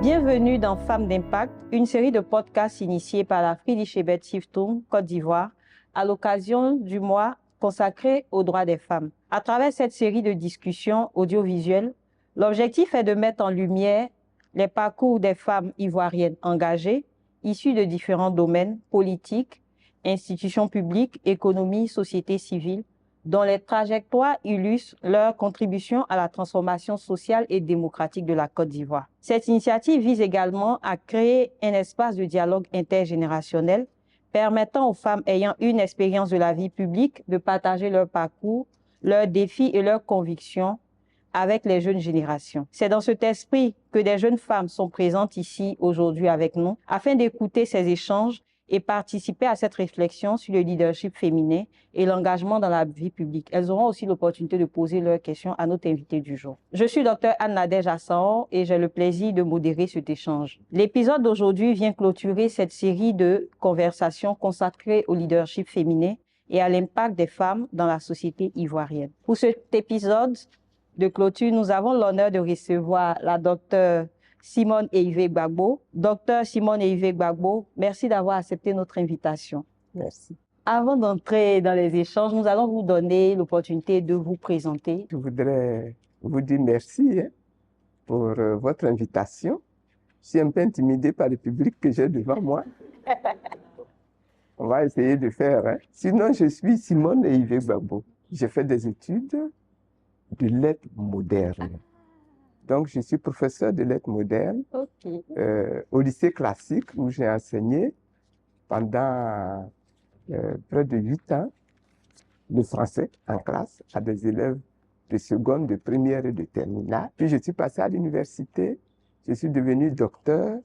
Bienvenue dans Femmes d'Impact, une série de podcasts initiés par la Friedlichsebet Stiftung Côte d'Ivoire à l'occasion du mois consacré aux droits des femmes. À travers cette série de discussions audiovisuelles, l'objectif est de mettre en lumière les parcours des femmes ivoiriennes engagées, issues de différents domaines politiques, institutions publiques, économie, société civile, dont les trajectoires illustrent leur contribution à la transformation sociale et démocratique de la Côte d'Ivoire. Cette initiative vise également à créer un espace de dialogue intergénérationnel permettant aux femmes ayant une expérience de la vie publique de partager leur parcours, leurs défis et leurs convictions avec les jeunes générations. C'est dans cet esprit que des jeunes femmes sont présentes ici aujourd'hui avec nous afin d'écouter ces échanges et participer à cette réflexion sur le leadership féminin et l'engagement dans la vie publique. Elles auront aussi l'opportunité de poser leurs questions à notre invitée du jour. Je suis Dr Anne-Nadège Assaon et j'ai le plaisir de modérer cet échange. L'épisode d'aujourd'hui vient clôturer cette série de conversations consacrées au leadership féminin et à l'impact des femmes dans la société ivoirienne. Pour cet épisode de clôture, nous avons l'honneur de recevoir la docteure Simone Eivé Gbagbo. Docteur Simone Eivé Gbagbo, merci d'avoir accepté notre invitation. Merci. Avant d'entrer dans les échanges, nous allons vous donner l'opportunité de vous présenter. Je voudrais vous dire merci pour votre invitation. Je suis un peu intimidé par le public que j'ai devant moi. On va essayer de faire. Sinon, je suis Simone Eivé Gbagbo. J'ai fait des études de lettres modernes. Donc, je suis professeur de lettres modernes au lycée classique où j'ai enseigné pendant près de 8 ans le français en classe à des élèves de seconde, de première et de terminale. Puis, je suis passé à l'université. Je suis devenu docteur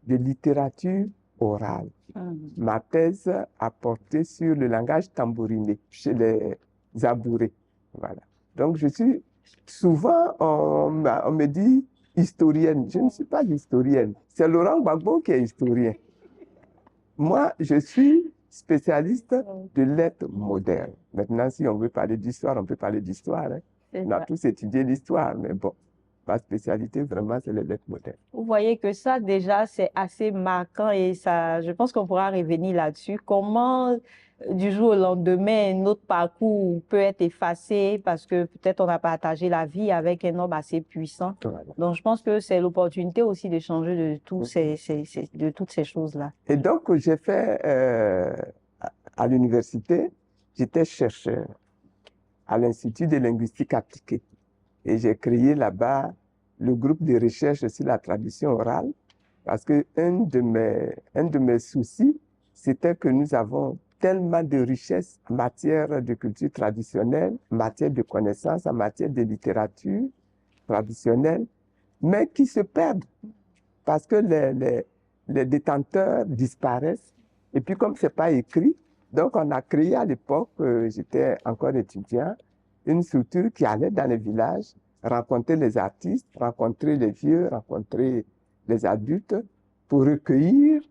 de littérature orale. Ma thèse a porté sur le langage tambouriné chez les Abourés. Voilà. Donc, je suis souvent, on me dit historienne. Je ne suis pas historienne. C'est Laurent Gbagbo qui est historien. Moi, je suis spécialiste de lettres modernes. Maintenant, si on veut parler d'histoire, on peut parler d'histoire. On a tous étudié l'histoire, mais bon, ma spécialité, vraiment, c'est les lettres modernes. Vous voyez que ça, déjà, c'est assez marquant et ça, je pense qu'on pourra revenir là-dessus. Comment, du jour au lendemain, notre parcours peut être effacé parce que peut-être on a partagé la vie avec un homme assez puissant. Voilà. Donc, je pense que c'est l'opportunité aussi d'échanger de toutes ces choses-là. Et donc, j'ai fait, à l'université, j'étais chercheur à l'Institut de linguistique appliquée. Et j'ai créé là-bas le groupe de recherche sur la tradition orale parce que un de mes soucis, c'était que nous avons tellement de richesses en matière de culture traditionnelle, en matière de connaissances, en matière de littérature traditionnelle, mais qui se perdent parce que les détenteurs disparaissent. Et puis comme c'est pas écrit, donc on a créé à l'époque, j'étais encore étudiant, une structure qui allait dans les villages, rencontrer les artistes, rencontrer les vieux, rencontrer les adultes pour recueillir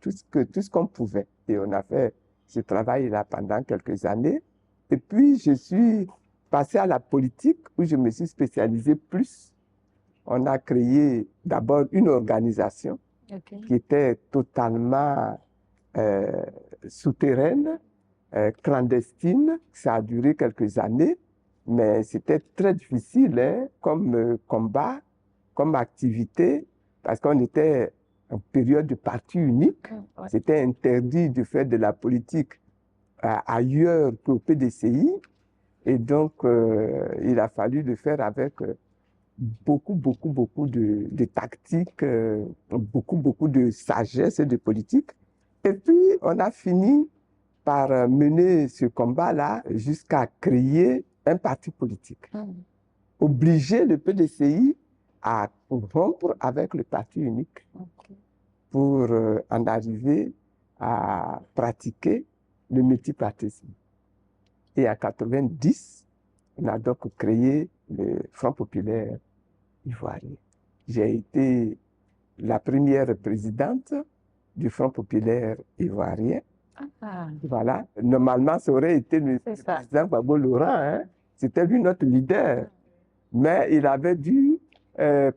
tout ce qu'on pouvait. Et on a fait ce travail-là pendant quelques années. Et puis, je suis passé à la politique où je me suis spécialisé plus. On a créé d'abord une organisation qui était totalement souterraine, clandestine. Ça a duré quelques années, mais c'était très difficile comme combat, comme activité, parce qu'on était en période de parti unique. C'était interdit de faire de la politique ailleurs qu'au PDCI. Et donc, il a fallu le faire avec beaucoup de tactiques, beaucoup de sagesse et de politique. Et puis, on a fini par mener ce combat-là jusqu'à créer un parti politique. Obliger le PDCI à rompre avec le parti unique pour en arriver à pratiquer le multipartisme. Et en 90, on a donc créé le Front populaire ivoirien. J'ai été la première présidente du Front populaire ivoirien. Voilà. Normalement, ça aurait été le président Gbagbo Laurent. C'était lui notre leader. Mais il avait dû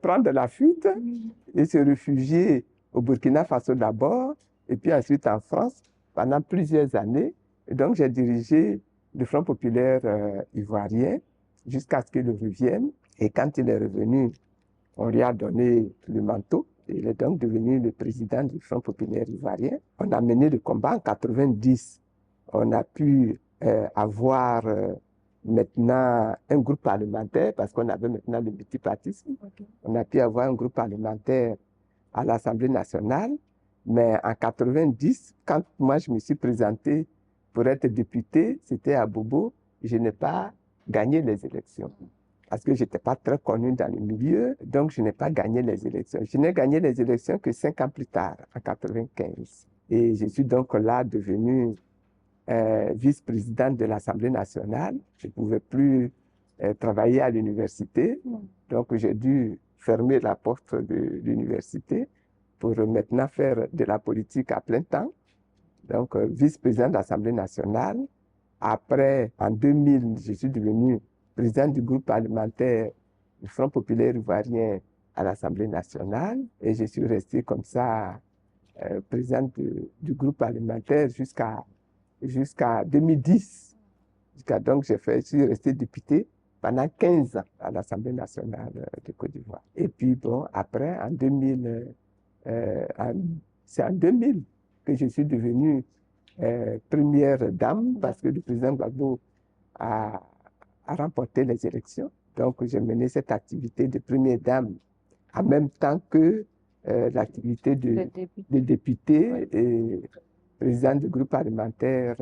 prendre la fuite et se réfugier au Burkina Faso d'abord, et puis ensuite en France pendant plusieurs années. Et donc, j'ai dirigé le Front populaire ivoirien jusqu'à ce qu'il revienne. Et quand il est revenu, on lui a donné le manteau. Il est donc devenu le président du Front populaire ivoirien. On a mené le combat en 90. On a pu avoir maintenant un groupe parlementaire parce qu'on avait maintenant le multipartisme. Okay. On a pu avoir un groupe parlementaire à l'Assemblée nationale. Mais en 90, quand moi je me suis présenté pour être député, c'était à Bobo, je n'ai pas gagné les élections. Parce que je n'étais pas très connu dans le milieu, donc je n'ai pas gagné les élections. Je n'ai gagné les élections que 5 ans plus tard, en 95. Et je suis donc là devenu vice-président de l'Assemblée nationale. Je ne pouvais plus travailler à l'université, donc j'ai dû fermer la porte de l'université pour maintenant faire de la politique à plein temps. Donc, vice-président de l'Assemblée nationale. Après, en 2000, je suis devenu président du groupe parlementaire du Front populaire ivoirien à l'Assemblée nationale. Et je suis resté comme ça, président du groupe parlementaire jusqu'à 2010. Donc, je suis resté député pendant 15 ans à l'Assemblée nationale de Côte d'Ivoire. Et puis, bon, après, en 2000, c'est en 2000 que je suis devenue première dame parce que le président Gbagbo a remporté les élections. Donc, j'ai mené cette activité de première dame en même temps que l'activité de député oui. Et président du groupe parlementaire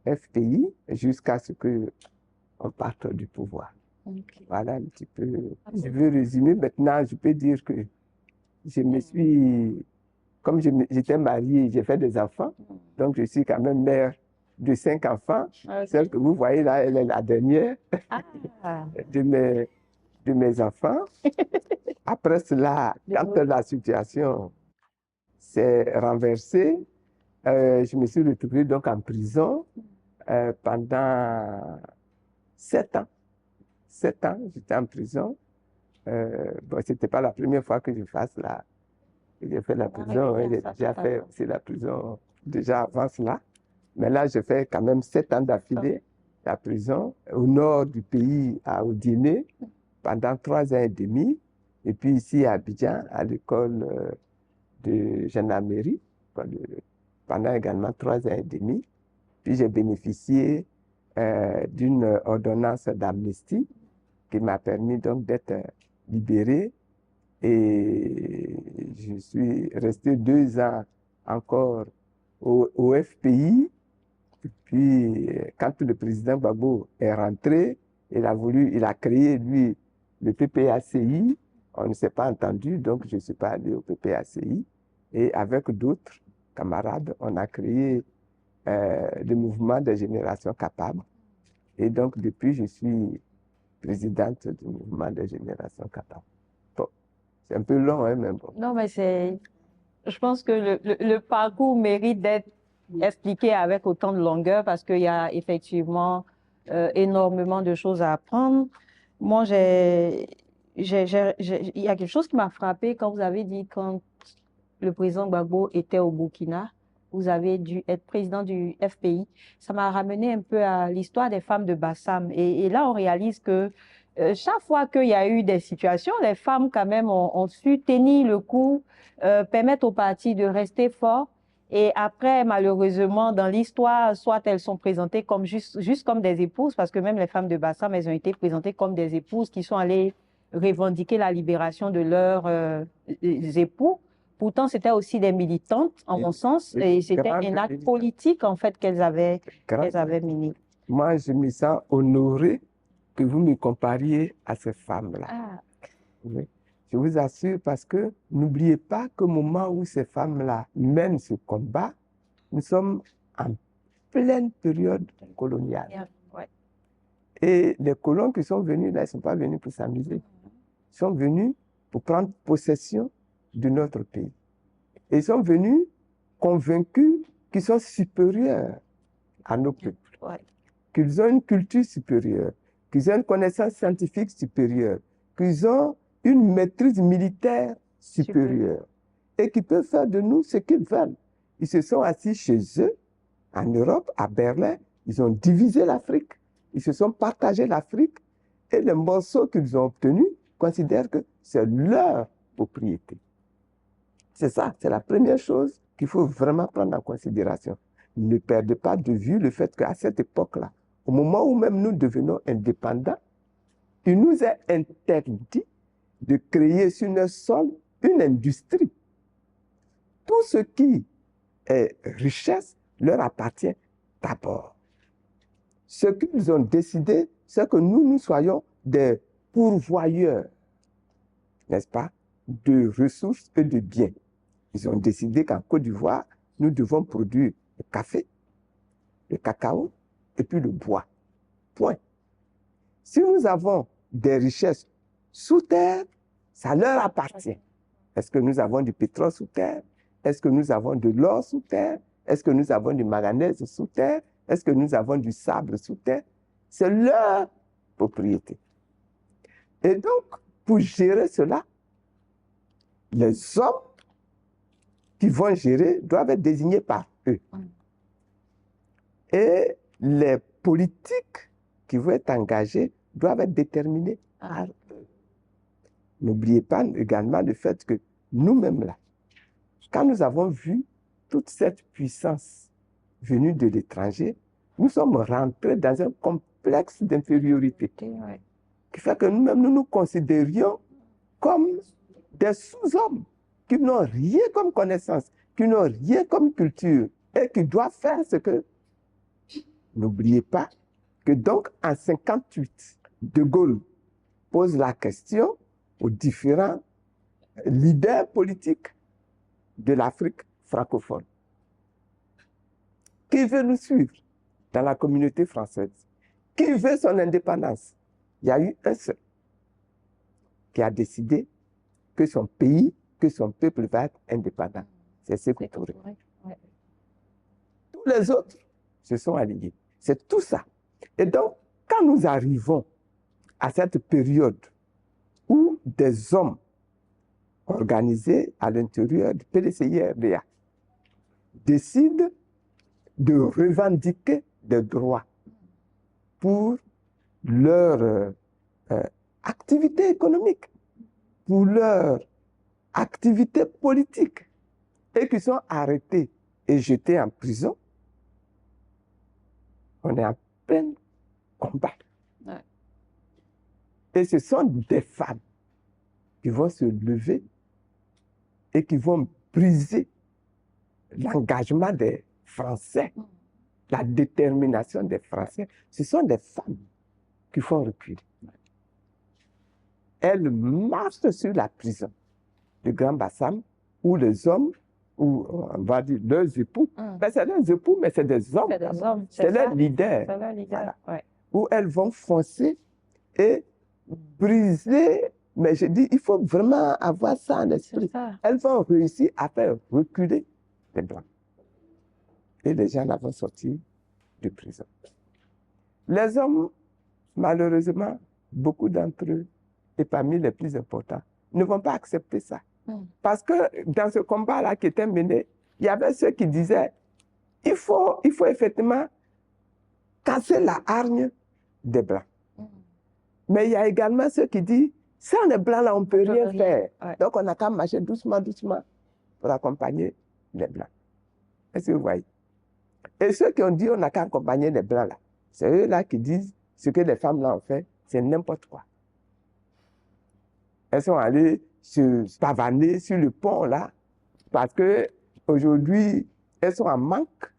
FPI jusqu'à ce qu'on parte du pouvoir. Okay. Voilà un petit peu. Je veux résumer. Maintenant, je peux dire que je me suis, comme j'étais mariée, j'ai fait des enfants, donc je suis quand même mère de 5 enfants. Okay. Celle que vous voyez là, elle est la dernière de mes enfants. Après cela, quand la situation s'est renversée, je me suis retrouvée donc en prison pendant 7 ans. 7 ans, j'étais en prison. Bon, ce n'était pas la première fois que je fasse j'ai fait la prison, j'ai déjà fait aussi la prison déjà avant cela. Mais là, je fais quand même 7 ans d'affilée la prison au nord du pays, à Odiné, pendant 3 ans et demi. Et puis ici à Abidjan, à l'école de gendarmerie, pendant également 3 ans et demi. Puis j'ai bénéficié d'une ordonnance d'amnistie qui m'a permis donc d'être libéré. Et je suis resté 2 ans encore au FPI. Et puis, quand le président Gbagbo est rentré, il a créé, lui, le PPACI. On ne s'est pas entendu, donc je ne suis pas allé au PPACI. Et avec d'autres camarades, on a créé le mouvement des générations capables. Et donc, depuis, je suis présidente du mouvement des générations capables. C'est un peu long, hein, mais bon. Non, mais je pense que le parcours mérite d'être expliqué avec autant de longueur parce qu'il y a effectivement énormément de choses à apprendre. Moi, il y a quelque chose qui m'a frappé quand vous avez dit quand le président Gbagbo était au Burkina, vous avez dû être président du FPI. Ça m'a ramené un peu à l'histoire des femmes de Bassam. Et là, on réalise que chaque fois qu'il y a eu des situations, les femmes quand même ont su tenir le coup, permettre au parti de rester fort. Et après, malheureusement, dans l'histoire, soit elles sont présentées comme juste comme des épouses, parce que même les femmes de Bassam, elles ont été présentées comme des épouses qui sont allées revendiquer la libération de leurs époux. Pourtant, c'était aussi des militantes, en mon sens, et c'était un acte politique, en fait, qu'elles avaient mené. Moi, je me sens honoré que vous me compariez à ces femmes-là. Ah. Oui. Je vous assure, parce que n'oubliez pas qu'au moment où ces femmes-là mènent ce combat, nous sommes en pleine période coloniale. Yeah. Ouais. Et les colons qui sont venus là, ils ne sont pas venus pour s'amuser. Ils sont venus pour prendre possession de notre pays. Et ils sont venus convaincus qu'ils sont supérieurs à nos peuples, ouais. Qu'ils ont une culture supérieure, qu'ils ont une connaissance scientifique supérieure, qu'ils ont une maîtrise militaire supérieure et qui peuvent faire de nous ce qu'ils veulent. Ils se sont assis chez eux, en Europe, à Berlin, ils ont divisé l'Afrique, ils se sont partagés l'Afrique et les morceaux qu'ils ont obtenus considèrent que c'est leur propriété. C'est ça, c'est la première chose qu'il faut vraiment prendre en considération. Ne perdez pas de vue le fait qu'à cette époque-là, au moment où même nous devenons indépendants, il nous est interdit de créer sur notre sol une industrie. Tout ce qui est richesse leur appartient d'abord. Ce qu'ils ont décidé, c'est que nous soyons des pourvoyeurs, n'est-ce pas, de ressources et de biens. Ils ont décidé qu'en Côte d'Ivoire, nous devons produire le café, le cacao et puis le bois. Point. Si nous avons des richesses sous terre, ça leur appartient. Est-ce que nous avons du pétrole sous terre? Est-ce que nous avons de l'or sous terre? Est-ce que nous avons du manganèse sous terre? Est-ce que nous avons du sable sous terre? C'est leur propriété. Et donc, pour gérer cela, les hommes qui vont gérer doivent être désignés par eux. Et les politiques qui vont être engagées doivent être déterminées par eux. N'oubliez pas également le fait que nous-mêmes là, quand nous avons vu toute cette puissance venue de l'étranger, nous sommes rentrés dans un complexe d'infériorité qui fait que nous-mêmes nous nous considérions comme des sous-hommes qui n'ont rien comme connaissance, qui n'ont rien comme culture et qui doivent faire ce que... N'oubliez pas que donc en 1958, De Gaulle pose la question aux différents leaders politiques de l'Afrique francophone. Qui veut nous suivre dans la communauté française? Qui veut son indépendance? Il y a eu un seul qui a décidé que son pays, que son peuple va être indépendant. C'est Sékou Touré. Tous les autres se sont alignés. C'est tout ça. Et donc, quand nous arrivons à cette période où des hommes organisés à l'intérieur du PDCI-RDA décident de revendiquer des droits pour leur activité économique, pour leur activité politique, et qui sont arrêtés et jetés en prison, on est en plein combat. Ouais. Et ce sont des femmes qui vont se lever et qui vont briser l'engagement des Français, la détermination des Français. Ce sont des femmes qui font reculer. Elles marchent sur la prison du Grand Bassam, où les hommes, ou on va dire leurs époux, ben c'est leurs époux, mais c'est des hommes. C'est leurs leaders. C'est leurs leaders, voilà. Où elles vont foncer et briser. Mais je dis, il faut vraiment avoir ça en esprit. Elles vont réussir à faire reculer les Blancs. Et les gens là vont sortir de prison. Les hommes, malheureusement, beaucoup d'entre eux, et parmi les plus importants, ne vont pas accepter ça. Parce que dans ce combat-là qui était mené, il y avait ceux qui disaient, il faut effectivement casser la hargne des Blancs. Mais il y a également ceux qui disent, sans les Blancs là, on ne peut rien faire. Ouais. Donc on a qu'à marcher doucement, doucement pour accompagner les Blancs. Est-ce que vous voyez? Et ceux qui ont dit, on n'a qu'à accompagner les Blancs là, c'est eux là qui disent, ce que les femmes là ont fait, c'est n'importe quoi. Elles sont allées se pavaner sur le pont là, parce qu'aujourd'hui, elles sont en manque.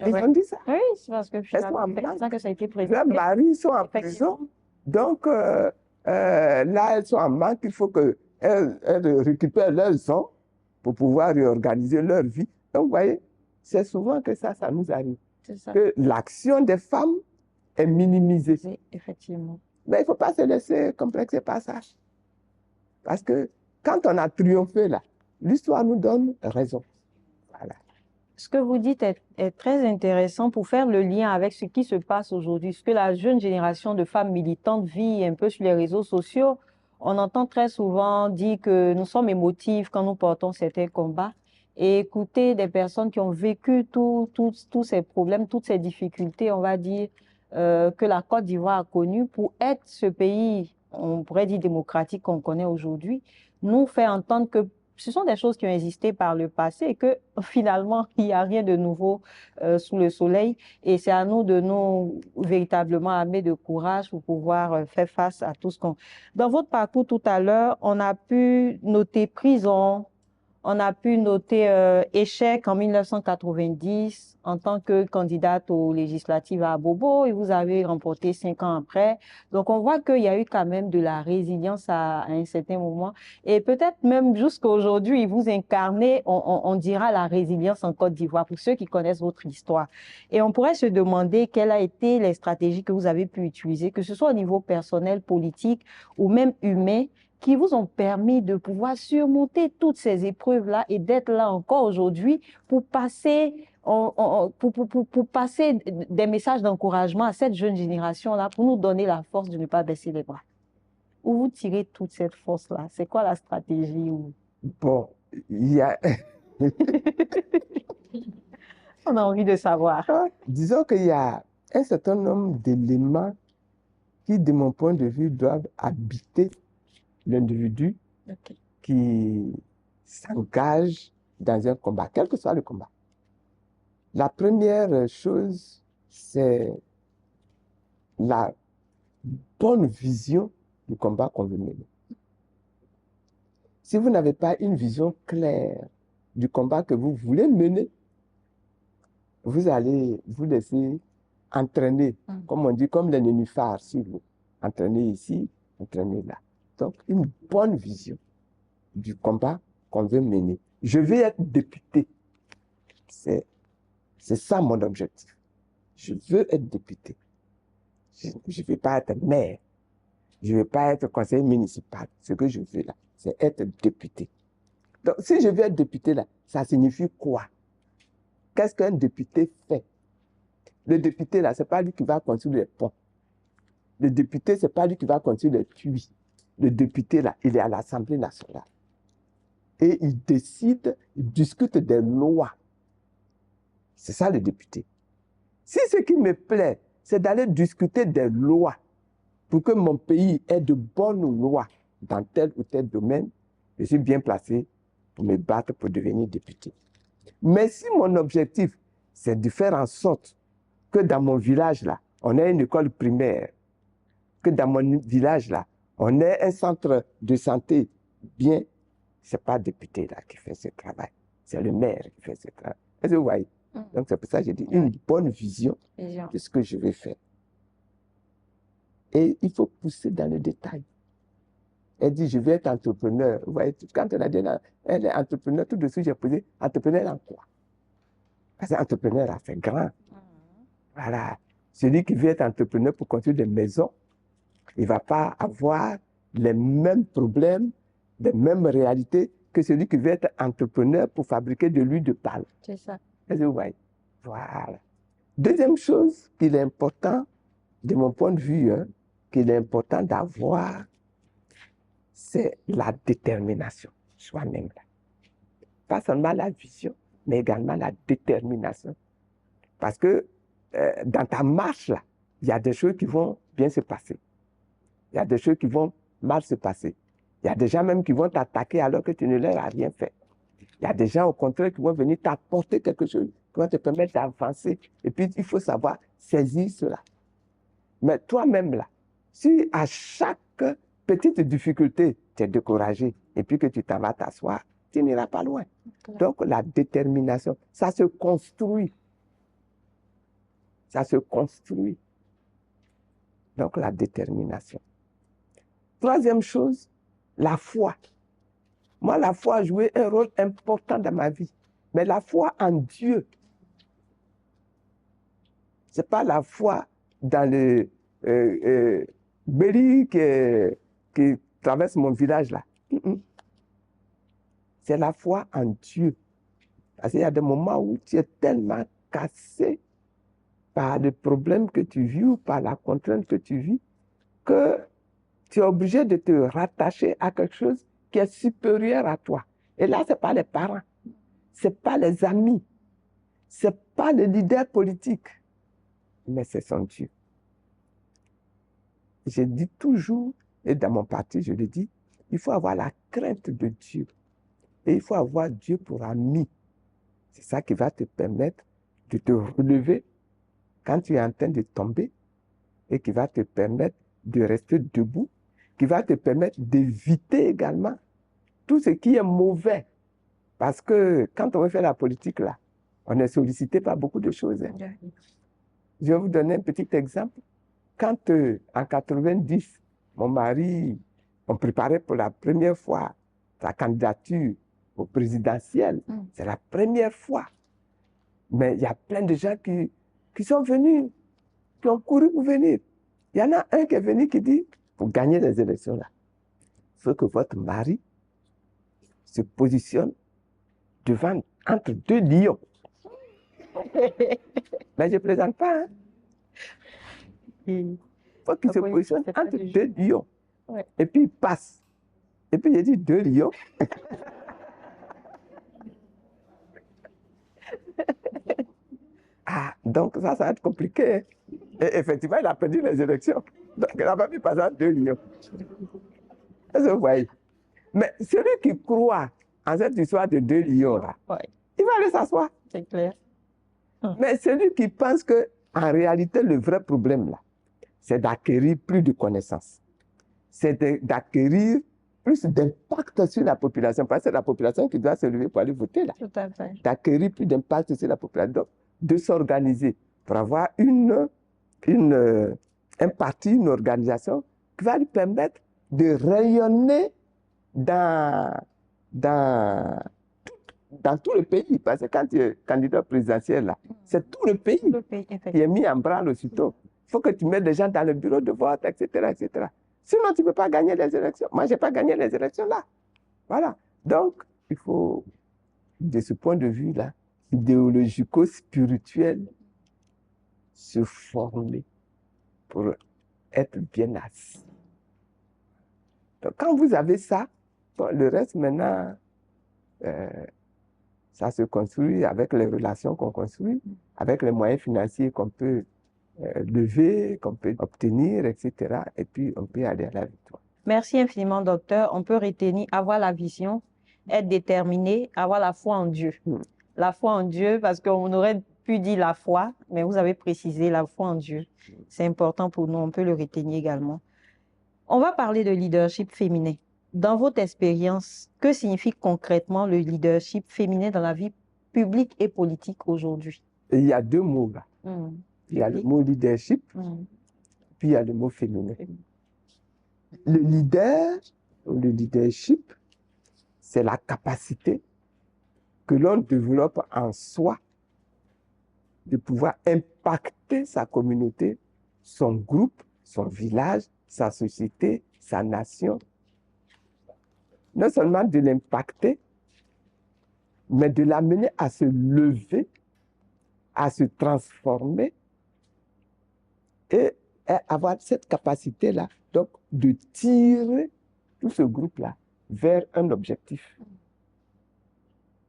Ils ont dit ça. Oui, c'est parce que elles sont en manque. Que ça a été présenté. Leurs maris sont en prison. Donc là, elles sont en manque. Il faut qu'elles récupèrent leurs hommes pour pouvoir réorganiser leur vie. Donc, vous voyez, c'est souvent que ça nous arrive. Ça. Que l'action des femmes est minimisée. Oui, effectivement. Mais il ne faut pas se laisser complexer par ça. Parce que quand on a triomphé là, l'histoire nous donne raison. Voilà. Ce que vous dites est très intéressant pour faire le lien avec ce qui se passe aujourd'hui, ce que la jeune génération de femmes militantes vit un peu sur les réseaux sociaux. On entend très souvent dire que nous sommes émotifs quand nous portons certains combats. Et écouter des personnes qui ont vécu tous ces problèmes, toutes ces difficultés, on va dire, que la Côte d'Ivoire a connues pour être ce pays, on pourrait dire démocratique qu'on connaît aujourd'hui, nous fait entendre que ce sont des choses qui ont existé par le passé et que finalement, il n'y a rien de nouveau sous le soleil. Et c'est à nous de nous véritablement armer de courage pour pouvoir faire face à tout ce qu'on... Dans votre parcours tout à l'heure, on a pu noter prison, on a pu noter échec en 1990 en tant que candidate aux législatives à Bobo et vous avez remporté 5 ans après. Donc, on voit qu'il y a eu quand même de la résilience à un certain moment. Et peut-être même jusqu'à aujourd'hui, vous incarnez, on dira, la résilience en Côte d'Ivoire pour ceux qui connaissent votre histoire. Et on pourrait se demander quelles ont été les stratégies que vous avez pu utiliser, que ce soit au niveau personnel, politique ou même humain, qui vous ont permis de pouvoir surmonter toutes ces épreuves-là et d'être là encore aujourd'hui pour passer, pour passer des messages d'encouragement à cette jeune génération-là, pour nous donner la force de ne pas baisser les bras. Où vous tirez toute cette force-là? C'est quoi la stratégie? Bon, il y a... On a envie de savoir. Disons qu'il y a un certain nombre d'éléments qui, de mon point de vue, doivent habiter l'individu qui s'engage dans un combat, quel que soit le combat. La première chose, c'est la bonne vision du combat qu'on veut mener. Si vous n'avez pas une vision claire du combat que vous voulez mener, vous allez vous laisser entraîner, comme on dit, comme les nénuphars sur vous. Entraîner ici, entraîner là. Donc, une bonne vision du combat qu'on veut mener. Je vais être député. C'est ça mon objectif. Je veux être député. Je ne vais pas être maire. Je ne vais pas être conseiller municipal. Ce que je veux là, c'est être député. Donc, si je veux être député là, ça signifie quoi? Qu'est-ce qu'un député fait? Le député là, ce n'est pas lui qui va construire les ponts. Le député, ce n'est pas lui qui va construire les puits. Le député là, il est à l'Assemblée nationale. Et il décide, il discute des lois. C'est ça le député. Si ce qui me plaît, c'est d'aller discuter des lois pour que mon pays ait de bonnes lois dans tel ou tel domaine, je suis bien placé pour me battre pour devenir député. Mais si mon objectif, c'est de faire en sorte que dans mon village là, on ait une école primaire, que dans mon village là, on ait un centre de santé bien, ce n'est pas le député là qui fait ce travail, c'est le maire qui fait ce travail. Est-ce que vous voyez? Donc c'est pour ça que j'ai dit une bonne vision de ce que je vais faire. Et il faut pousser dans le détail. Elle dit, je vais être entrepreneur. Vous voyez, quand elle a dit, elle est entrepreneur, tout de suite, j'ai posé, entrepreneur en quoi? Parce que entrepreneur, là, c'est grand. Voilà. Celui qui veut être entrepreneur pour construire des maisons, il ne va pas avoir les mêmes problèmes, les mêmes réalités que celui qui veut être entrepreneur pour fabriquer de l'huile de palme. C'est ça. Est-ce que vous voyez? Voilà. Deuxième chose qu'il est important, de mon point de vue, qu'il est important d'avoir, c'est la détermination, soi-même. Pas seulement la vision, mais également la détermination. Parce que dans ta marche, là, il y a des choses qui vont bien se passer. Il y a des choses qui vont mal se passer. Il y a des gens même qui vont t'attaquer alors que tu ne leur as rien fait. Il y a des gens, au contraire, qui vont venir t'apporter quelque chose, qui vont te permettre d'avancer. Et puis, il faut savoir saisir cela. Mais toi-même, là, si à chaque petite difficulté, tu es découragé et puis que tu t'en vas t'asseoir, tu n'iras pas loin. Donc, la détermination, ça se construit. Ça se construit. Donc, la détermination. Troisième chose, la foi. Moi, la foi a joué un rôle important dans ma vie. Mais la foi en Dieu, ce n'est pas la foi dans le Béli qui traverse mon village là. C'est la foi en Dieu. Parce qu'il y a des moments où tu es tellement cassé par le problème que tu vis ou par la contrainte que tu vis que tu es obligé de te rattacher à quelque chose qui est supérieur à toi. Et là, ce n'est pas les parents, ce n'est pas les amis, ce n'est pas le leader politique, mais c'est son Dieu. Je dis toujours, et dans mon parti, je le dis, il faut avoir la crainte de Dieu. Et il faut avoir Dieu pour ami. C'est ça qui va te permettre de te relever quand tu es en train de tomber et qui va te permettre de rester debout, qui va te permettre d'éviter également tout ce qui est mauvais. Parce que quand on veut faire la politique, là, on est sollicité par beaucoup de choses. Hein. Je vais vous donner un petit exemple. Quand en 90, mon mari, on préparait pour la première fois sa candidature au présidentiel, c'est la première fois. Mais il y a plein de gens qui sont venus, qui ont couru pour venir. Il y en a un qui est venu qui dit, pour gagner les élections là, il faut que votre mari se positionne entre deux lions. Mais je ne plaisante pas. Hein? Il faut qu'il se positionne entre deux lions. Ouais. Et puis il passe. Et puis il dit deux lions. Ah, donc ça va être compliqué. Hein? Et effectivement, il a perdu les élections. Donc il n'a pas pu passer à deux lions. Est-ce que vous voyez? Mais celui qui croit en cette histoire de deux lions là, ouais, il va aller s'asseoir. C'est clair. Mais celui qui pense que en réalité, le vrai problème là, c'est d'acquérir plus de connaissances. C'est d'acquérir plus d'impact sur la population. Parce que c'est la population qui doit se lever pour aller voter là. Tout à fait. D'acquérir plus d'impact sur la population. Donc, de s'organiser pour avoir un parti, une organisation qui va lui permettre de rayonner dans tout le pays. Parce que quand tu es candidat présidentiel, là, c'est tout le pays qui est mis en branle aussitôt. Il faut que tu mettes des gens dans le bureau de vote, etc., etc. Sinon, tu ne peux pas gagner les élections. Moi, je n'ai pas gagné les élections là. Voilà. Donc, il faut, de ce point de vue-là, idéologico-spirituel, se former pour être bien assis. Donc, quand vous avez ça, bon, le reste maintenant, ça se construit avec les relations qu'on construit, avec les moyens financiers qu'on peut lever, qu'on peut obtenir, etc. Et puis, on peut aller à la victoire. Merci infiniment, docteur. On peut retenir, avoir la vision, être déterminé, avoir la foi en Dieu. La foi en Dieu, parce qu'on aurait pu dire la foi, mais vous avez précisé la foi en Dieu. C'est important pour nous, on peut le retenir également. On va parler de leadership féminin. Dans votre expérience, que signifie concrètement le leadership féminin dans la vie publique et politique aujourd'hui? Il y a deux mots là. Il y a le mot leadership, puis il y a le mot féminin. Le leader, ou le leadership, c'est la capacité que l'on développe en soi de pouvoir impacter sa communauté, son groupe, son village, sa société, sa nation. Non seulement de l'impacter, mais de l'amener à se lever, à se transformer et avoir cette capacité-là, donc de tirer tout ce groupe-là vers un objectif,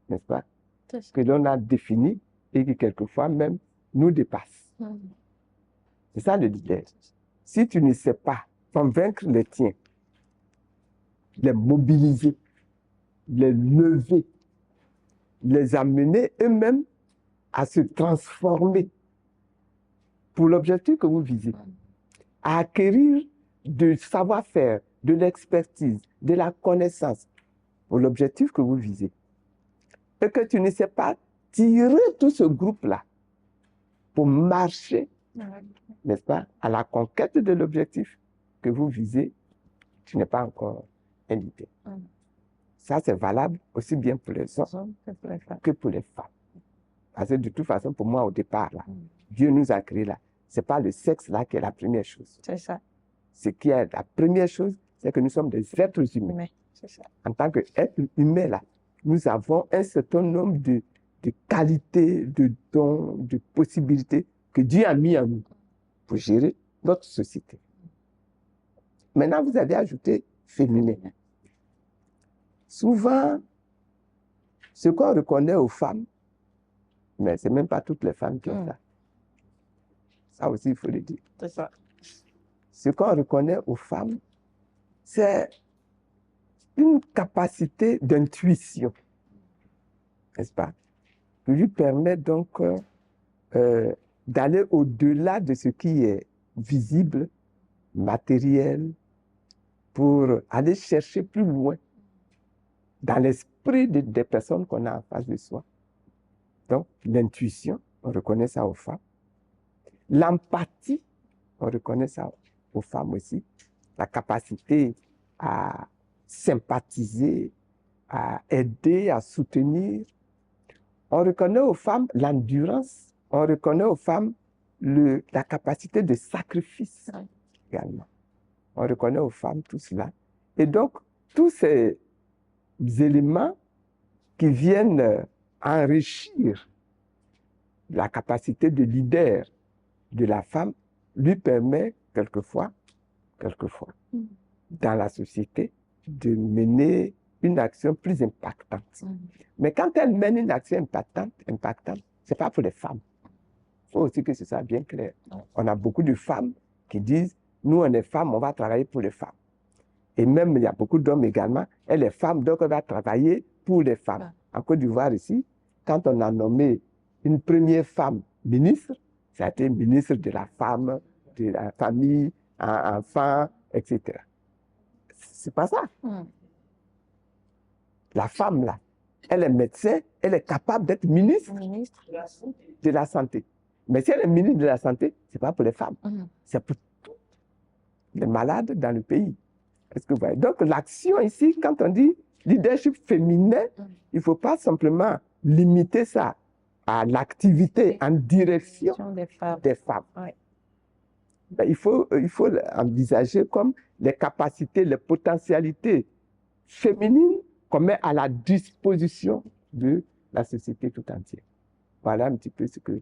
n'est-ce pas? Que l'on a défini et qui quelquefois même nous dépasse. C'est ça le leader. Si tu ne sais pas convaincre les tiens, les mobiliser, les lever, les amener eux-mêmes à se transformer pour l'objectif que vous visez, à acquérir du savoir-faire, de l'expertise, de la connaissance pour l'objectif que vous visez, et que tu ne sais pas tirer tout ce groupe-là pour marcher, n'est-ce pas, à la conquête de l'objectif que vous visez, tu n'es pas encore invité. Ça, c'est valable aussi bien pour les hommes que pour les femmes. Parce que de toute façon, pour moi, au départ, là, Dieu nous a créés là. Ce n'est pas le sexe là qui est la première chose. C'est ça. Ce qui est la première chose, c'est que nous sommes des êtres humains. C'est ça. En tant qu'êtres humains, là, nous avons un certain nombre de qualités, de dons, de possibilités que Dieu a mis en nous pour gérer notre société. Maintenant, vous avez ajouté féminin. Souvent, ce qu'on reconnaît aux femmes, mais ce n'est même pas toutes les femmes qui ont ça. Ça aussi, il faut le dire. C'est ça. Ce qu'on reconnaît aux femmes, c'est une capacité d'intuition, n'est-ce pas, qui lui permet donc d'aller au-delà de ce qui est visible, matériel, pour aller chercher plus loin dans l'esprit des personnes qu'on a en face de soi. Donc, l'intuition, on reconnaît ça aux femmes. L'empathie, on reconnaît ça aux femmes aussi. La capacité à sympathiser, à aider, à soutenir. On reconnaît aux femmes l'endurance. On reconnaît aux femmes la capacité de sacrifice également. On reconnaît aux femmes tout cela. Et donc, tous ces éléments qui viennent enrichir la capacité de leader de la femme lui permet quelquefois, dans la société, de mener une action plus impactante. Mais quand elle mène une action impactante, ce n'est pas pour les femmes. Il faut aussi que ce soit bien clair. On a beaucoup de femmes qui disent, nous on est femmes, on va travailler pour les femmes. Et même il y a beaucoup d'hommes également, elle est femme, donc elle va travailler pour les femmes. En Côte d'Ivoire ici, quand on a nommé une première femme ministre, ça a été ministre de la femme, de la famille, enfants, etc. C'est pas ça. La femme, là, elle est médecin, elle est capable d'être ministre de la santé. Mais si elle est ministre de la santé, ce n'est pas pour les femmes. C'est pour tous les malades dans le pays. Est-ce que vous voyez? Donc, l'action ici, quand on dit leadership féminin, il ne faut pas simplement limiter ça à l'activité en direction des femmes. Oui. Ben, il faut envisager comme les capacités, les potentialités féminines qu'on met à la disposition de la société tout entière. Voilà un petit peu ce que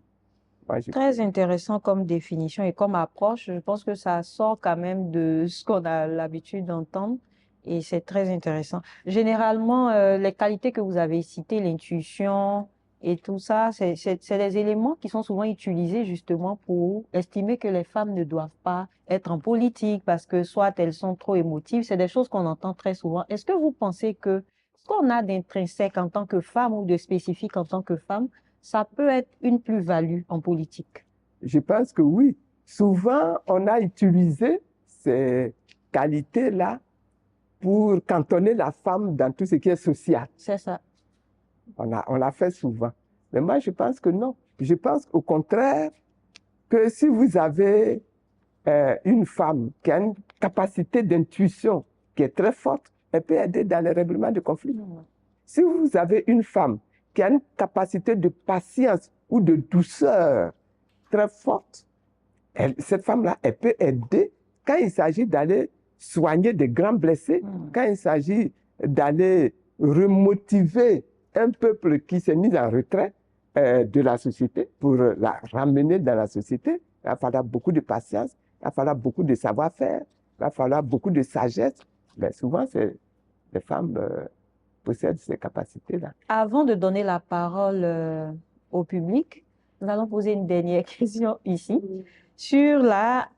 moi je... Très intéressant comme définition et comme approche. Je pense que ça sort quand même de ce qu'on a l'habitude d'entendre et c'est très intéressant. Généralement, les qualités que vous avez citées, l'intuition et tout ça, c'est des éléments qui sont souvent utilisés justement pour estimer que les femmes ne doivent pas être en politique parce que soit elles sont trop émotives. C'est des choses qu'on entend très souvent. Est-ce que vous pensez que ce qu'on a d'intrinsèque en tant que femme ou de spécifique en tant que femme, ça peut être une plus-value en politique? Je pense que oui. Souvent, on a utilisé ces qualités-là pour cantonner la femme dans tout ce qui est social. C'est ça. On l'a fait souvent. Mais moi, je pense que non. Je pense au contraire que si vous avez une femme qui a une capacité d'intuition qui est très forte, elle peut aider dans les règlements de conflits. Si vous avez une femme qui a une capacité de patience ou de douceur très forte, cette femme-là, elle peut aider quand il s'agit d'aller soigner des grands blessés, quand il s'agit d'aller remotiver un peuple qui s'est mis en retrait de la société pour la ramener dans la société. Il va falloir beaucoup de patience, il va falloir beaucoup de savoir-faire, il va falloir beaucoup de sagesse. Mais souvent, les femmes possèdent ces capacités-là. Avant de donner la parole au public, nous allons poser une dernière question ici sur la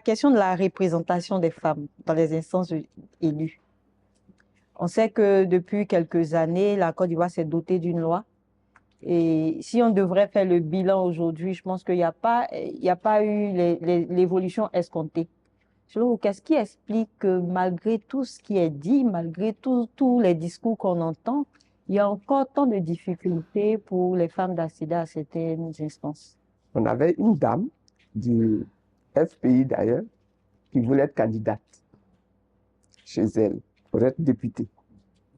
question de la représentation des femmes dans les instances élues. On sait que depuis quelques années, la Côte d'Ivoire s'est dotée d'une loi. Et si on devrait faire le bilan aujourd'hui, je pense qu'il n'y a pas eu l'évolution escomptée. Selon vous, qu'est-ce qui explique que malgré tout ce qui est dit, malgré tous les discours qu'on entend, il y a encore tant de difficultés pour les femmes d'accéder à certaines instances? On avait une dame du FPI d'ailleurs qui voulait être candidate chez elle pour être députée.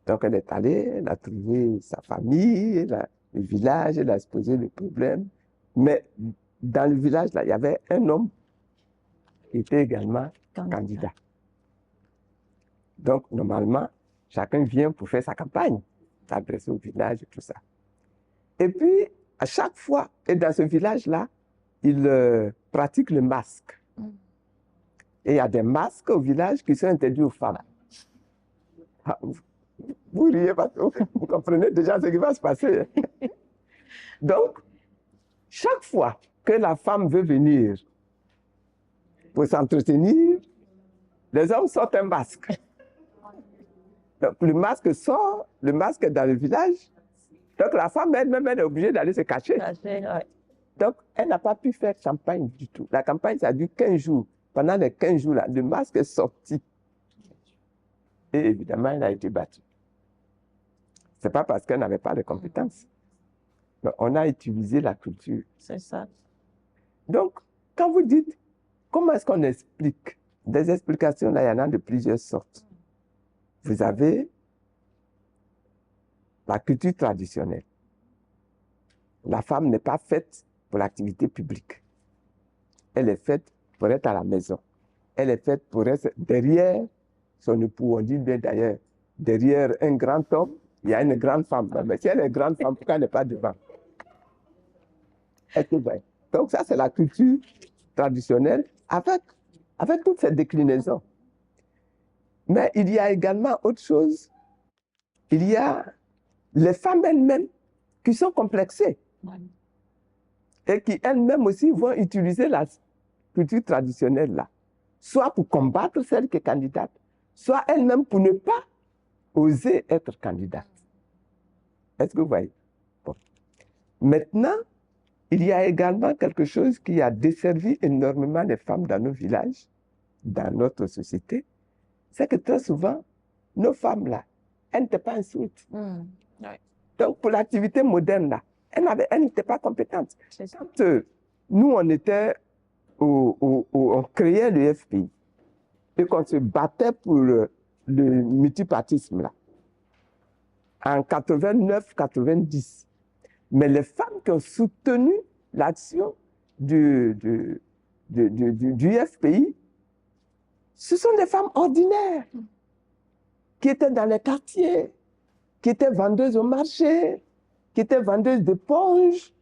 Donc elle est allée, elle a trouvé sa famille, le village, elle a exposé le problème. Mais dans le village, là, il y avait un homme qui était également candidat. Donc normalement, chacun vient pour faire sa campagne, s'adresser au village et tout ça. Et puis, à chaque fois, et dans ce village-là, il pratique le masque. Et il y a des masques au village qui sont interdits aux femmes. Ah, vous riez parce que vous comprenez déjà ce qui va se passer. Donc, chaque fois que la femme veut venir pour s'entretenir, les hommes sortent un masque. Donc, le masque sort, le masque est dans le village. Donc, la femme elle-même, elle est obligée d'aller se cacher. Ouais. Donc, elle n'a pas pu faire campagne du tout. La campagne, ça a duré 15 jours. Pendant les 15 jours-là, le masque est sorti. Et évidemment, elle a été battue. Ce n'est pas parce qu'elle n'avait pas de compétences. Mais on a utilisé la culture. C'est ça. Donc, quand vous dites, comment est-ce qu'on explique? Des explications, là, il y en a de plusieurs sortes. Vous avez la culture traditionnelle. La femme n'est pas faite pour l'activité publique. Elle est faite pour être à la maison. Elle est faite pour être derrière son époux. On dit bien d'ailleurs, derrière un grand homme, il y a une grande femme. Mais si elle est grande femme, pourquoi elle n'est pas devant? Est-ce que vous voyez? Donc ça, c'est la culture traditionnelle avec toutes ces déclinaisons. Mais il y a également autre chose. Il y a les femmes elles-mêmes qui sont complexées. Et qui elles-mêmes aussi vont utiliser la culture traditionnelle là. Soit pour combattre celle qui est candidate, soit elles-mêmes pour ne pas oser être candidate. Est-ce que vous voyez? Bon. Maintenant, il y a également quelque chose qui a desservi énormément les femmes dans nos villages, dans notre société, c'est que très souvent, nos femmes-là, elles n'étaient pas instruites. Ouais. Donc, pour l'activité moderne, là, elles n'étaient pas compétentes. Quand nous, on créait le FPI et qu'on se battait pour le multipartisme, là, en 89-90, mais les femmes qui ont soutenu l'action du FPI, ce sont des femmes ordinaires qui étaient dans les quartiers, qui étaient vendeuses au marché, qui étaient vendeuses d'éponges.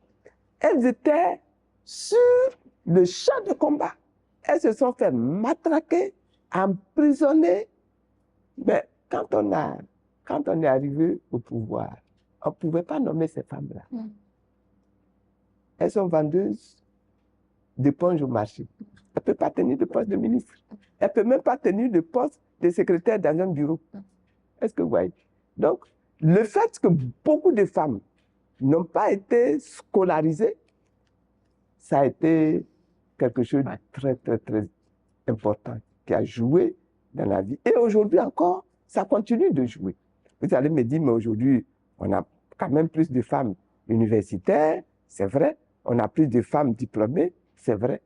Elles étaient sur le champ de combat. Elles se sont fait matraquer, emprisonner. Mais quand on est arrivé au pouvoir, on ne pouvait pas nommer ces femmes-là. Elles sont vendeuses d'éponges au marché. Elle ne peut pas tenir de poste de ministre. Elle ne peut même pas tenir de poste de secrétaire dans un bureau. Est-ce que vous voyez? Donc, le fait que beaucoup de femmes n'ont pas été scolarisées, ça a été quelque chose de très, très, très important qui a joué dans la vie. Et aujourd'hui encore, ça continue de jouer. Vous allez me dire, mais aujourd'hui, on a quand même plus de femmes universitaires, c'est vrai. On a plus de femmes diplômées, c'est vrai.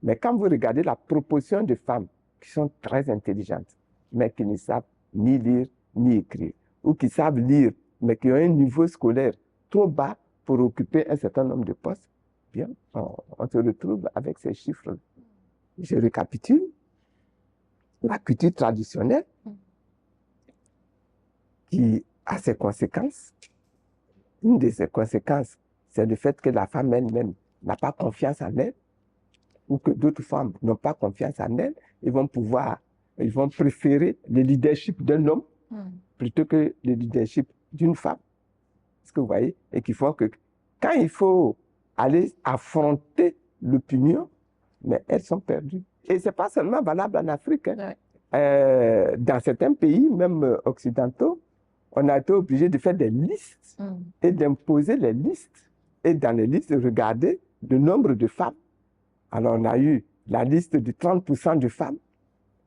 Mais quand vous regardez la proportion de femmes qui sont très intelligentes, mais qui ne savent ni lire ni écrire, ou qui savent lire, mais qui ont un niveau scolaire trop bas pour occuper un certain nombre de postes, bien, on se retrouve avec ces chiffres. Je récapitule. La culture traditionnelle, qui a ses conséquences. Une de ses conséquences, c'est le fait que la femme elle-même n'a pas confiance en elle, ou que d'autres femmes n'ont pas confiance en elle, ils vont préférer le leadership d'un homme plutôt que le leadership d'une femme. Ce que vous voyez, et qui font que quand il faut aller affronter l'opinion, mais elles sont perdues. Et ce n'est pas seulement valable en Afrique. Hein. Ouais. Dans certains pays, même occidentaux, on a été obligé de faire des listes et d'imposer les listes. Et dans les listes, de regarder le nombre de femmes. Alors, on a eu la liste de 30% de femmes.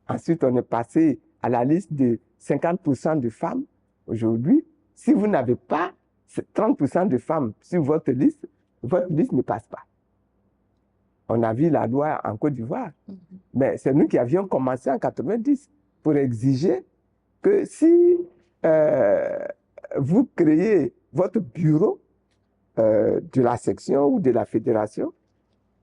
Ensuite, on est passé à la liste de 50% de femmes. Aujourd'hui, si vous n'avez pas 30% de femmes sur votre liste ne passe pas. On a vu la loi en Côte d'Ivoire. Mais c'est nous qui avions commencé en 90 pour exiger que si vous créez votre bureau de la section ou de la fédération,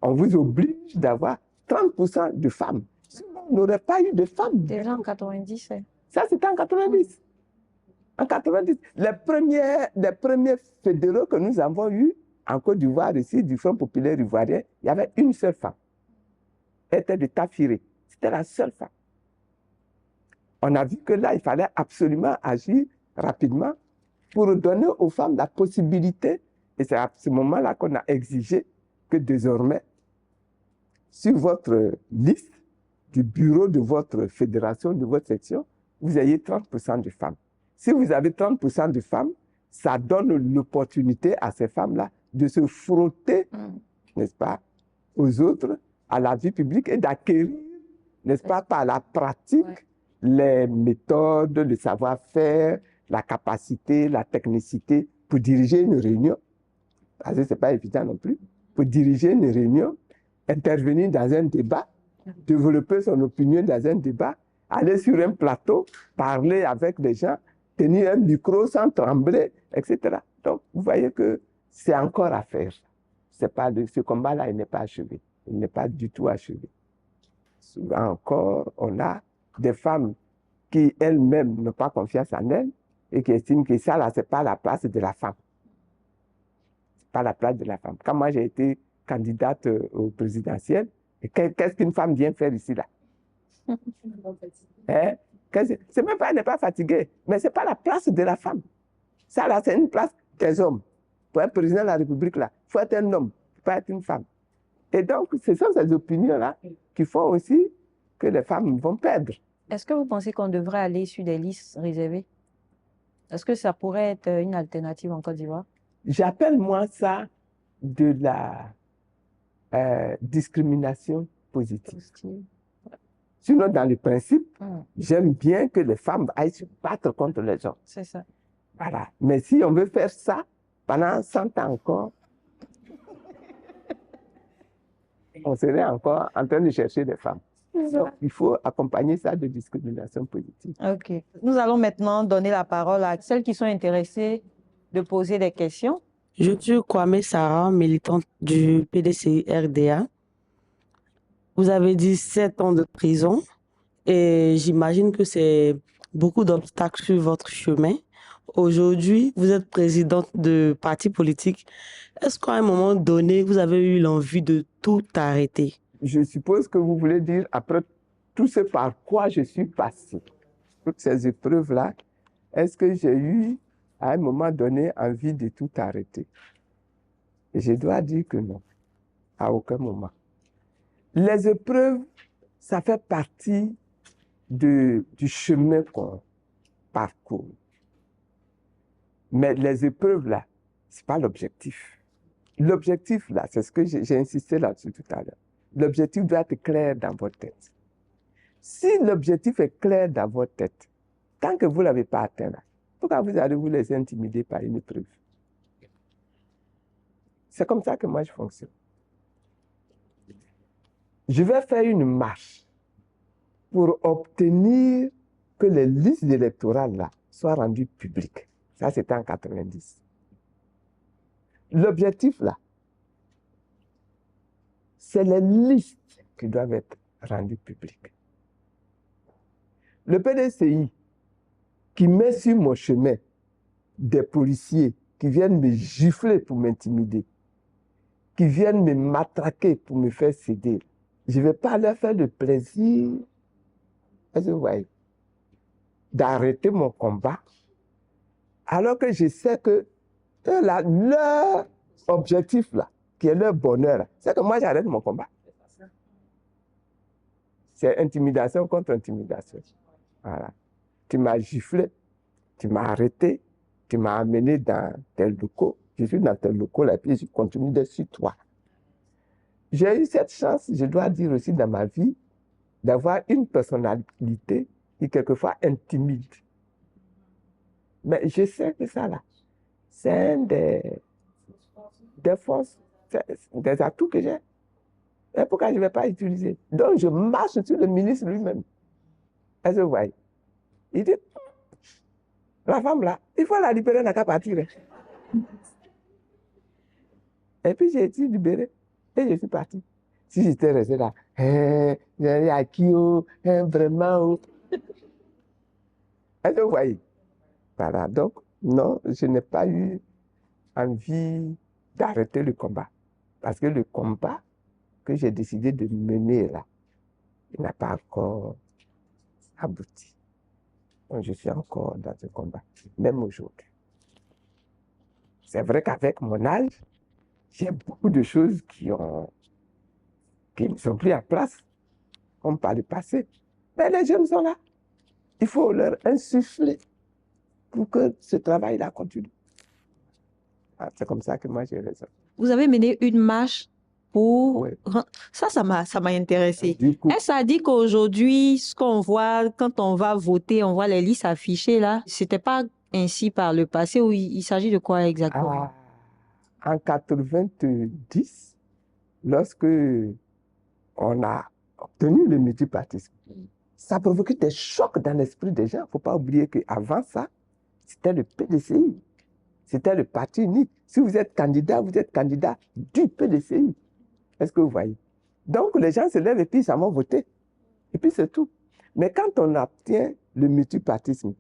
on vous oblige d'avoir 30% de femmes. Sinon, on n'aurait pas eu de femmes. Déjà en 90. Ça, c'était en 90. En 90, les premiers fédéraux que nous avons eus en Côte d'Ivoire, ici, du Front populaire ivoirien, il y avait une seule femme. Elle était de Tafiré. C'était la seule femme. On a vu que là, il fallait absolument agir rapidement pour donner aux femmes la possibilité, et c'est à ce moment-là qu'on a exigé que désormais, sur votre liste du bureau de votre fédération, de votre section, vous ayez 30% de femmes. Si vous avez 30% de femmes, ça donne l'opportunité à ces femmes-là de se frotter, n'est-ce pas, aux autres, à la vie publique et d'acquérir, n'est-ce pas, par la pratique, les méthodes, le savoir-faire, la capacité, la technicité pour diriger une réunion. Parce que ce n'est pas évident non plus. Pour diriger une réunion, intervenir dans un débat, développer son opinion dans un débat, aller sur un plateau, parler avec des gens, tenir un micro sans trembler, etc. Donc, vous voyez que c'est encore à faire. Ce combat-là, il n'est pas achevé. Il n'est pas du tout achevé. Souvent encore, on a des femmes qui elles-mêmes n'ont pas confiance en elles et qui estiment que ça, là, ce n'est pas la place de la femme. Ce n'est pas la place de la femme. Quand moi, j'ai été candidate au présidentiel, qu'est-ce qu'une femme vient faire ici, là? Hein? C'est même pas, elle n'est pas fatiguée, mais ce n'est pas la place de la femme. Ça, là, c'est une place des hommes. Pour être président de la République, là, il faut être un homme, il ne faut pas être une femme. Et donc, ce sont ces opinions-là qui font aussi que les femmes vont perdre. Est-ce que vous pensez qu'on devrait aller sur des listes réservées? Est-ce que ça pourrait être une alternative en Côte d'Ivoire? J'appelle moi ça de la discrimination positive. Sinon, dans le principe, j'aime bien que les femmes aillent se battre contre les hommes. C'est ça. Voilà. Mais si on veut faire ça pendant 100 ans encore, on serait encore en train de chercher des femmes. Donc, il faut accompagner ça de discrimination positive. OK. Nous allons maintenant donner la parole à celles qui sont intéressées de poser des questions. Je suis Kwame Sarah, militante du PDC-RDA. Vous avez dit 7 ans de prison et j'imagine que c'est beaucoup d'obstacles sur votre chemin. Aujourd'hui, vous êtes présidente de parti politique. Est-ce qu'à un moment donné, vous avez eu l'envie de tout arrêter? Je suppose que vous voulez dire, après tout ce par quoi je suis passé, toutes ces épreuves-là, est-ce que j'ai eu, à un moment donné, envie de tout arrêter? Et je dois dire que non, à aucun moment. Les épreuves, ça fait partie du chemin qu'on parcourt. Mais les épreuves, là, ce n'est pas l'objectif. L'objectif, là, c'est ce que j'ai insisté là-dessus tout à l'heure. L'objectif doit être clair dans votre tête. Si l'objectif est clair dans votre tête, tant que vous ne l'avez pas atteint, là, pourquoi vous allez vous laisser intimider par une épreuve? C'est comme ça que moi je fonctionne. Je vais faire une marche pour obtenir que les listes électorales là, soient rendues publiques. Ça, c'était en 90. L'objectif là, c'est les listes qui doivent être rendues publiques. Le PDCI qui met sur mon chemin des policiers qui viennent me gifler pour m'intimider, qui viennent me matraquer pour me faire céder, je ne vais pas leur faire le plaisir, d'arrêter mon combat, alors que je sais que leur objectif, là, qui est leur bonheur, c'est que moi j'arrête mon combat. C'est intimidation contre intimidation. Voilà. Tu m'as giflé, tu m'as arrêté, tu m'as amené dans tel locaux, je suis dans tel locaux, là, et puis je continue d'être sur toi. J'ai eu cette chance, je dois dire aussi dans ma vie, d'avoir une personnalité qui quelquefois intimide. Mais je sais que ça là, c'est un des forces, des atouts que j'ai. Et pourquoi je ne vais pas utiliser? Donc je marche sur le ministre lui-même. Est-ce que vous voyez? Il dit, la femme là, il faut la libérer, elle n'a qu'à partir. Et puis j'ai été libéré et je suis parti. Si j'étais resté là, vraiment. Est-ce que vous voyez? Voilà, donc, non, je n'ai pas eu envie d'arrêter le combat. Parce que le combat que j'ai décidé de mener là, il n'a pas encore abouti. Donc, je suis encore dans ce combat, même aujourd'hui. C'est vrai qu'avec mon âge, j'ai beaucoup de choses qui ne sont plus en place, comme par le passé. Mais les jeunes sont là. Il faut leur insuffler pour que ce travail-là continue. Ah, c'est comme ça que moi j'ai raison. Vous avez mené une marche pour... Oui. Ça m'a intéressé. Du coup, Est-ce que ça dit qu'aujourd'hui, ce qu'on voit quand on va voter, on voit les listes affichées là, c'était pas ainsi par le passé ou il s'agit de quoi exactement? en 90, lorsque on a obtenu le multipartisme, ça a provoqué des chocs dans l'esprit des gens. Il ne faut pas oublier qu'avant ça, c'était le PDCI. C'était le parti unique. Si vous êtes candidat du PDCI. Est-ce que vous voyez? Donc, les gens se lèvent et puis ils vont voter. Et puis, c'est tout. Mais quand on obtient le multipartisme,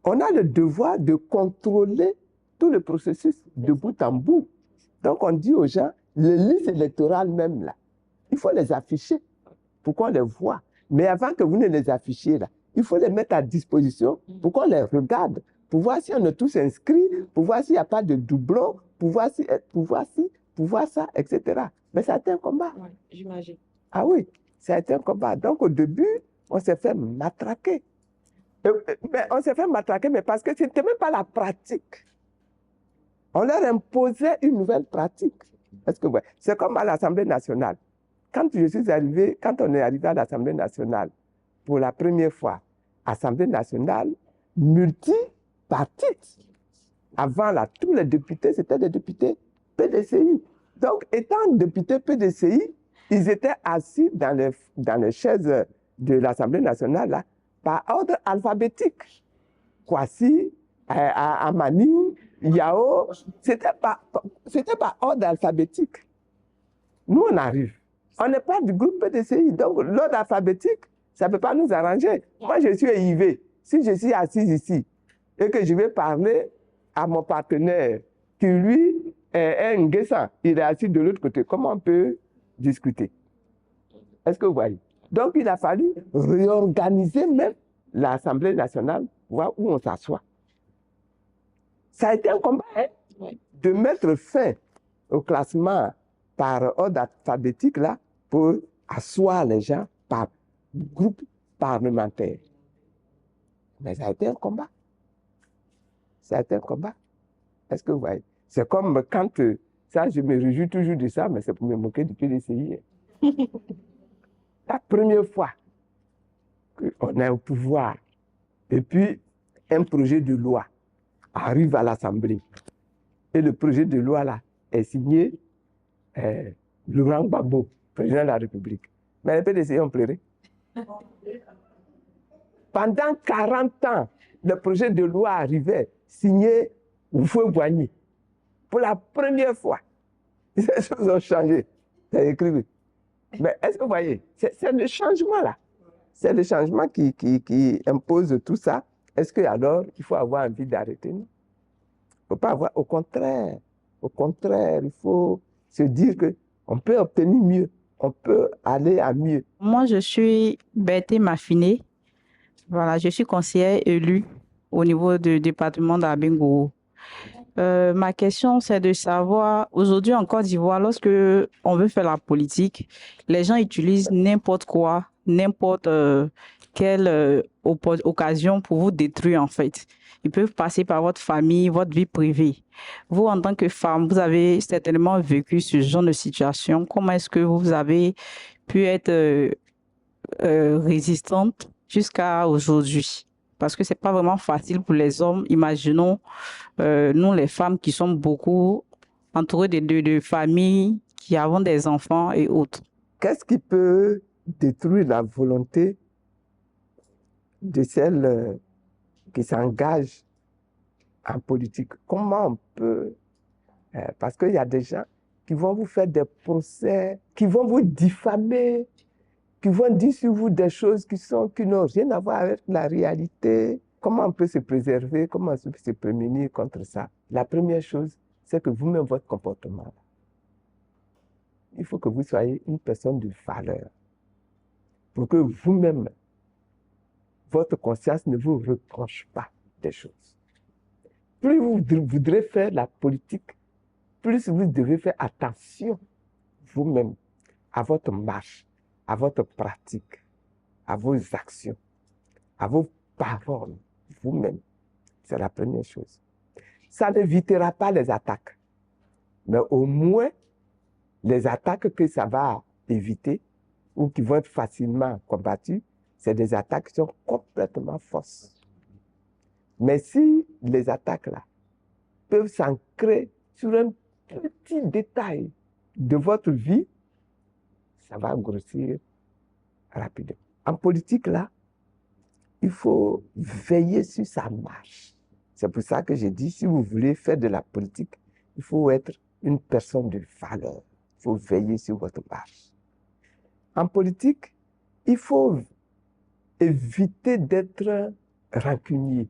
on a le devoir de contrôler tout le processus de bout en bout. Donc, on dit aux gens, les listes électorales même là, il faut les afficher pour qu'on les voit. Mais avant que vous ne les affichiez là, il faut les mettre à disposition pour qu'on les regarde, pour voir si on est tous inscrits, pour voir s'il n'y a pas de doublons, pour voir ça, etc. Mais ça a été un combat. Oui, j'imagine. Ah oui, ça a été un combat. Donc au début, on s'est fait matraquer. Mais on s'est fait matraquer, mais parce que ce n'était même pas la pratique. On leur imposait une nouvelle pratique. Est-ce que ouais, c'est comme à l'Assemblée nationale. Quand on est arrivé à l'Assemblée nationale pour la première fois, Assemblée nationale multipartite. Avant, là, tous les députés, c'était des députés PDCI. Donc, étant députés PDCI, ils étaient assis dans les chaises de l'Assemblée nationale là, par ordre alphabétique. Kwasi, Amani, Yao, c'était par ordre alphabétique. Nous, on arrive. On n'est pas du groupe PDCI, donc l'ordre alphabétique, ça ne peut pas nous arranger. Moi, je suis EIV. Si je suis assise ici et que je vais parler à mon partenaire qui, lui, est Nguessan, il est assis de l'autre côté, comment on peut discuter? Est-ce que vous voyez? Donc, il a fallu réorganiser même l'Assemblée nationale, voir où on s'assoit. Ça a été un combat, hein, de mettre fin au classement par ordre alphabétique là, pour asseoir les gens par groupe parlementaire. Mais ça a été un combat. Ça a été un combat. Est-ce que vous voyez? C'est comme quand, ça je me réjouis toujours de ça, mais c'est pour me moquer du PDCI. La première fois qu'on est au pouvoir, et puis un projet de loi arrive à l'Assemblée, et le projet de loi là est signé Laurent Gbagbo, président de la République. Mais les PDCI ont pleuré. Pendant 40 ans, le projet de loi arrivait, signé Houphouët-Boigny. Pour la première fois, les choses ont changé. C'est écrit. Mais est-ce que vous voyez, c'est le changement là. C'est le changement qui impose tout ça. Est-ce que alors il faut avoir envie d'arrêter? Non. Il ne faut pas avoir. Au contraire, il faut se dire qu'on peut obtenir mieux. On peut aller à mieux. Moi, je suis Berthé Mafiné. Voilà, je suis conseillère élue au niveau du département d'Abingou. Ma question, c'est de savoir, aujourd'hui en Côte d'Ivoire, lorsque on veut faire la politique, les gens utilisent n'importe quoi, n'importe quelle occasion pour vous détruire en fait. Ils peuvent passer par votre famille, votre vie privée. Vous, en tant que femme, vous avez certainement vécu ce genre de situation. Comment est-ce que vous avez pu être résistante jusqu'à aujourd'hui? Parce que c'est pas vraiment facile pour les hommes. Imaginons nous, les femmes qui sommes beaucoup entourées de familles qui avons des enfants et autres. Qu'est-ce qui peut détruire la volonté de celles qui s'engagent en politique? Comment on peut... parce qu'il y a des gens qui vont vous faire des procès, qui vont vous diffamer, qui vont dire sur vous des choses qui n'ont rien à voir avec la réalité. Comment on peut se préserver, comment on peut se prémunir contre ça? La première chose, c'est que vous-même, votre comportement, il faut que vous soyez une personne de valeur. pour que vous-même, votre conscience ne vous reproche pas des choses. Plus vous voudrez faire la politique, plus vous devez faire attention vous-même à votre marche, à votre pratique, à vos actions, à vos paroles, vous-même. C'est la première chose. Ça n'évitera pas les attaques, mais au moins les attaques que ça va éviter ou qui vont être facilement combattues, c'est des attaques qui sont complètement fausses. Mais si les attaques-là peuvent s'ancrer sur un petit détail de votre vie, ça va grossir rapidement. En politique, là, il faut veiller sur sa marche. C'est pour ça que j'ai dit, si vous voulez faire de la politique, il faut être une personne de valeur. Il faut veiller sur votre marche. En politique, il faut éviter d'être rancunier.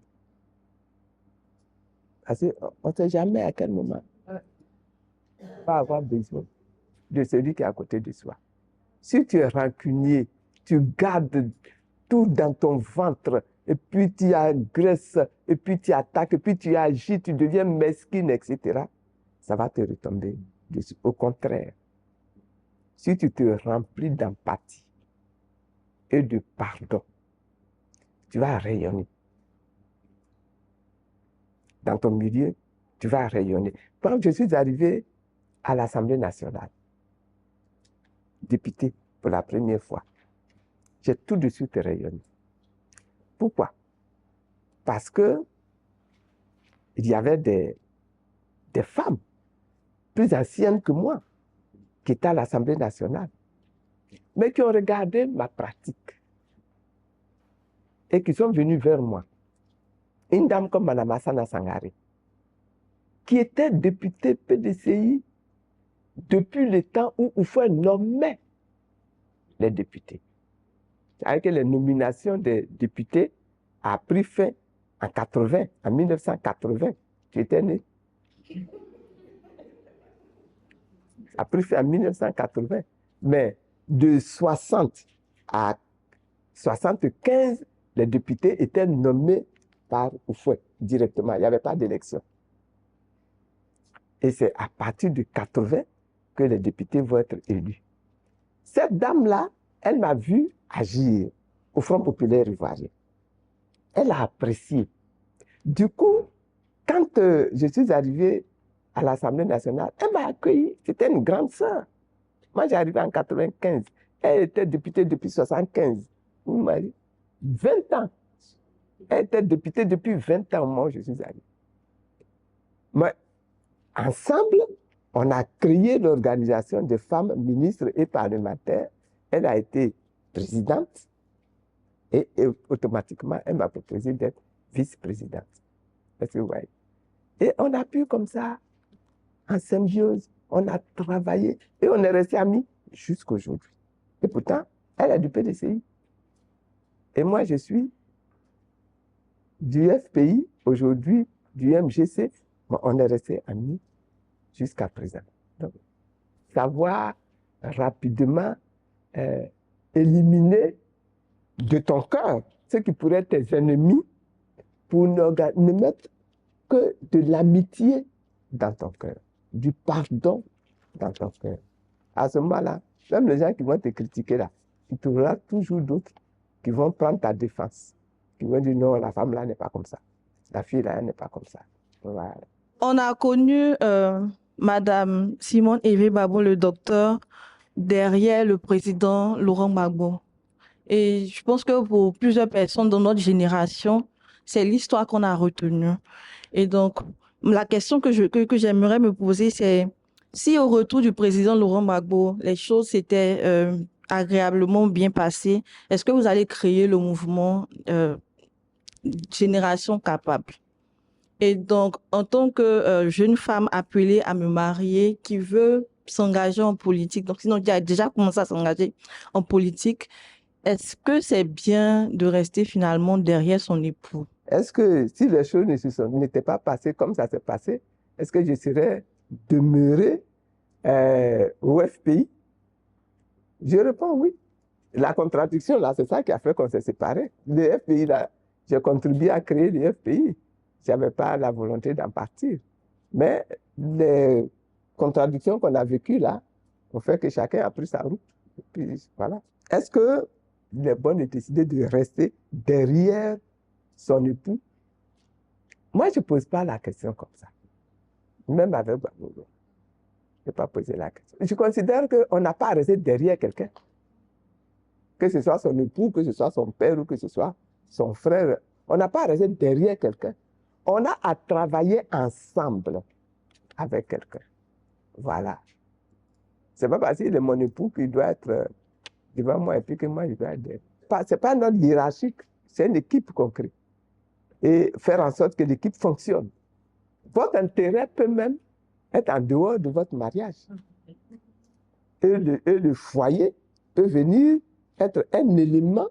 Parce qu'on ne sait jamais à quel moment on va avoir besoin de celui qui est à côté de soi. Si tu es rancunier, tu gardes tout dans ton ventre, et puis tu agresses, et puis tu attaques, et puis tu agis, tu deviens mesquine, etc., ça va te retomber dessus. Au contraire, si tu te remplis d'empathie et de pardon, tu vas rayonner. Dans ton milieu, tu vas rayonner. Quand je suis arrivé à l'Assemblée nationale, député pour la première fois, j'ai tout de suite rayonné. Pourquoi? Parce que il y avait des femmes plus anciennes que moi qui étaient à l'Assemblée nationale, mais qui ont regardé ma pratique et qui sont venues vers moi. Une dame comme Mme Assana Sangare, qui était députée PDCI depuis le temps où Houphouët nommait les députés. C'est-à-dire que les nominations des députés a pris fin en 80, en 1980. Tu étais né. Ça a pris fin en 1980. Mais de 60 à 75, les députés étaient nommés par Houphouët directement. Il n'y avait pas d'élection. Et c'est à partir de 80 que les députés vont être élus. Cette dame-là, elle m'a vu agir au Front populaire ivoirien. Elle a apprécié. Du coup, quand je suis arrivé à l'Assemblée nationale, elle m'a accueilli. C'était une grande sœur. Moi, j'ai arrivé en 95. Elle était députée depuis 75. 20 ans. Elle était députée depuis 20 ans au moment où je suis arrivé. Mais ensemble, on a créé l'organisation des femmes ministres et parlementaires. Elle a été présidente et automatiquement, elle m'a proposé d'être vice-présidente. Est-ce que vous voyez? Et on a pu comme ça, en symbiose, on a travaillé et on est resté amis jusqu'à aujourd'hui. Et pourtant, elle est du PDCI. Et moi, je suis du FPI, aujourd'hui du MGC. Bon, on est resté amis jusqu'à présent. Donc, savoir rapidement éliminer de ton cœur ceux qui pourraient être tes ennemis pour ne mettre que de l'amitié dans ton cœur, du pardon dans ton cœur. À ce moment-là, même les gens qui vont te critiquer là, il y aura toujours d'autres qui vont prendre ta défense, qui vont dire non, la femme là n'est pas comme ça, la fille là n'est pas comme ça. Voilà. On a connu Madame Simone Eve Gbagbo, le docteur, derrière le président Laurent Gbagbo. Et je pense que pour plusieurs personnes dans notre génération, c'est l'histoire qu'on a retenue. Et donc, la question que j'aimerais me poser, c'est si au retour du président Laurent Gbagbo, les choses s'étaient agréablement bien passées, est-ce que vous allez créer le mouvement Génération Capable? Et donc, en tant que jeune femme appelée à me marier, qui veut s'engager en politique, donc sinon qui a déjà commencé à s'engager en politique, est-ce que c'est bien de rester finalement derrière son époux? Est-ce que si les choses n'étaient pas passées comme ça s'est passé, est-ce que je serais demeuré au FPI? Je réponds oui. La contradiction, là, c'est ça qui a fait qu'on s'est séparés. Le FPI, là, j'ai contribué à créer le FPI. Je n'avais pas la volonté d'en partir. Mais les contradictions qu'on a vécues, là, ont fait que chacun a pris sa route. Et puis, voilà. Est-ce qu'il est bon de décider de rester derrière son époux? Moi, je ne pose pas la question comme ça. Même avec Gbagbo, je n'ai pas posé la question. Je considère qu'on n'a pas à rester derrière quelqu'un. Que ce soit son époux, que ce soit son père ou que ce soit son frère. On n'a pas à rester derrière quelqu'un. On a à travailler ensemble avec quelqu'un. Voilà. Ce n'est pas parce qu'il est mon époux qu'il doit être devant moi et puis que moi je dois être derrière. Ce n'est pas un ordre hiérarchique, c'est une équipe qu'on crée. Et faire en sorte que l'équipe fonctionne. Votre intérêt peut même être en dehors de votre mariage. Et le foyer peut venir être un élément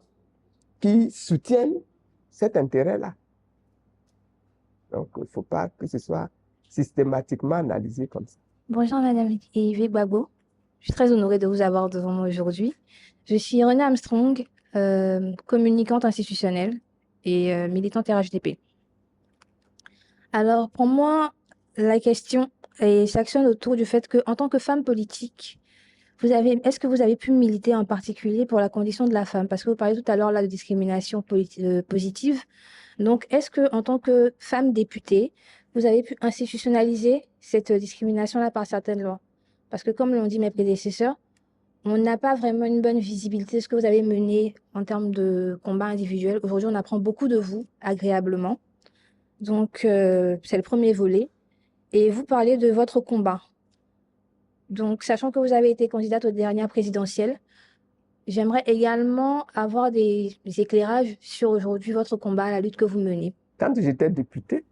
qui soutienne cet intérêt-là. Donc, il ne faut pas que ce soit systématiquement analysé comme ça. Bonjour Madame Yves Gbagbo. Je suis très honorée de vous avoir devant moi aujourd'hui. Je suis Renée Armstrong, communicante institutionnelle et militante RHDP. Alors, pour moi, la question s'actionne autour du fait que, en tant que femme politique, est-ce que vous avez pu militer en particulier pour la condition de la femme? Parce que vous parlez tout à l'heure là de discrimination positive. Donc, est-ce que, en tant que femme députée, vous avez pu institutionnaliser cette discrimination-là par certaines lois? Parce que, comme l'ont dit mes prédécesseurs, on n'a pas vraiment une bonne visibilité de ce que vous avez mené en termes de combat individuel. Aujourd'hui, on apprend beaucoup de vous, agréablement. Donc, c'est le premier volet. Et vous parlez de votre combat. Donc, sachant que vous avez été candidate aux dernières présidentielles, j'aimerais également avoir des éclairages sur aujourd'hui votre combat, la lutte que vous menez. Quand j'étais député,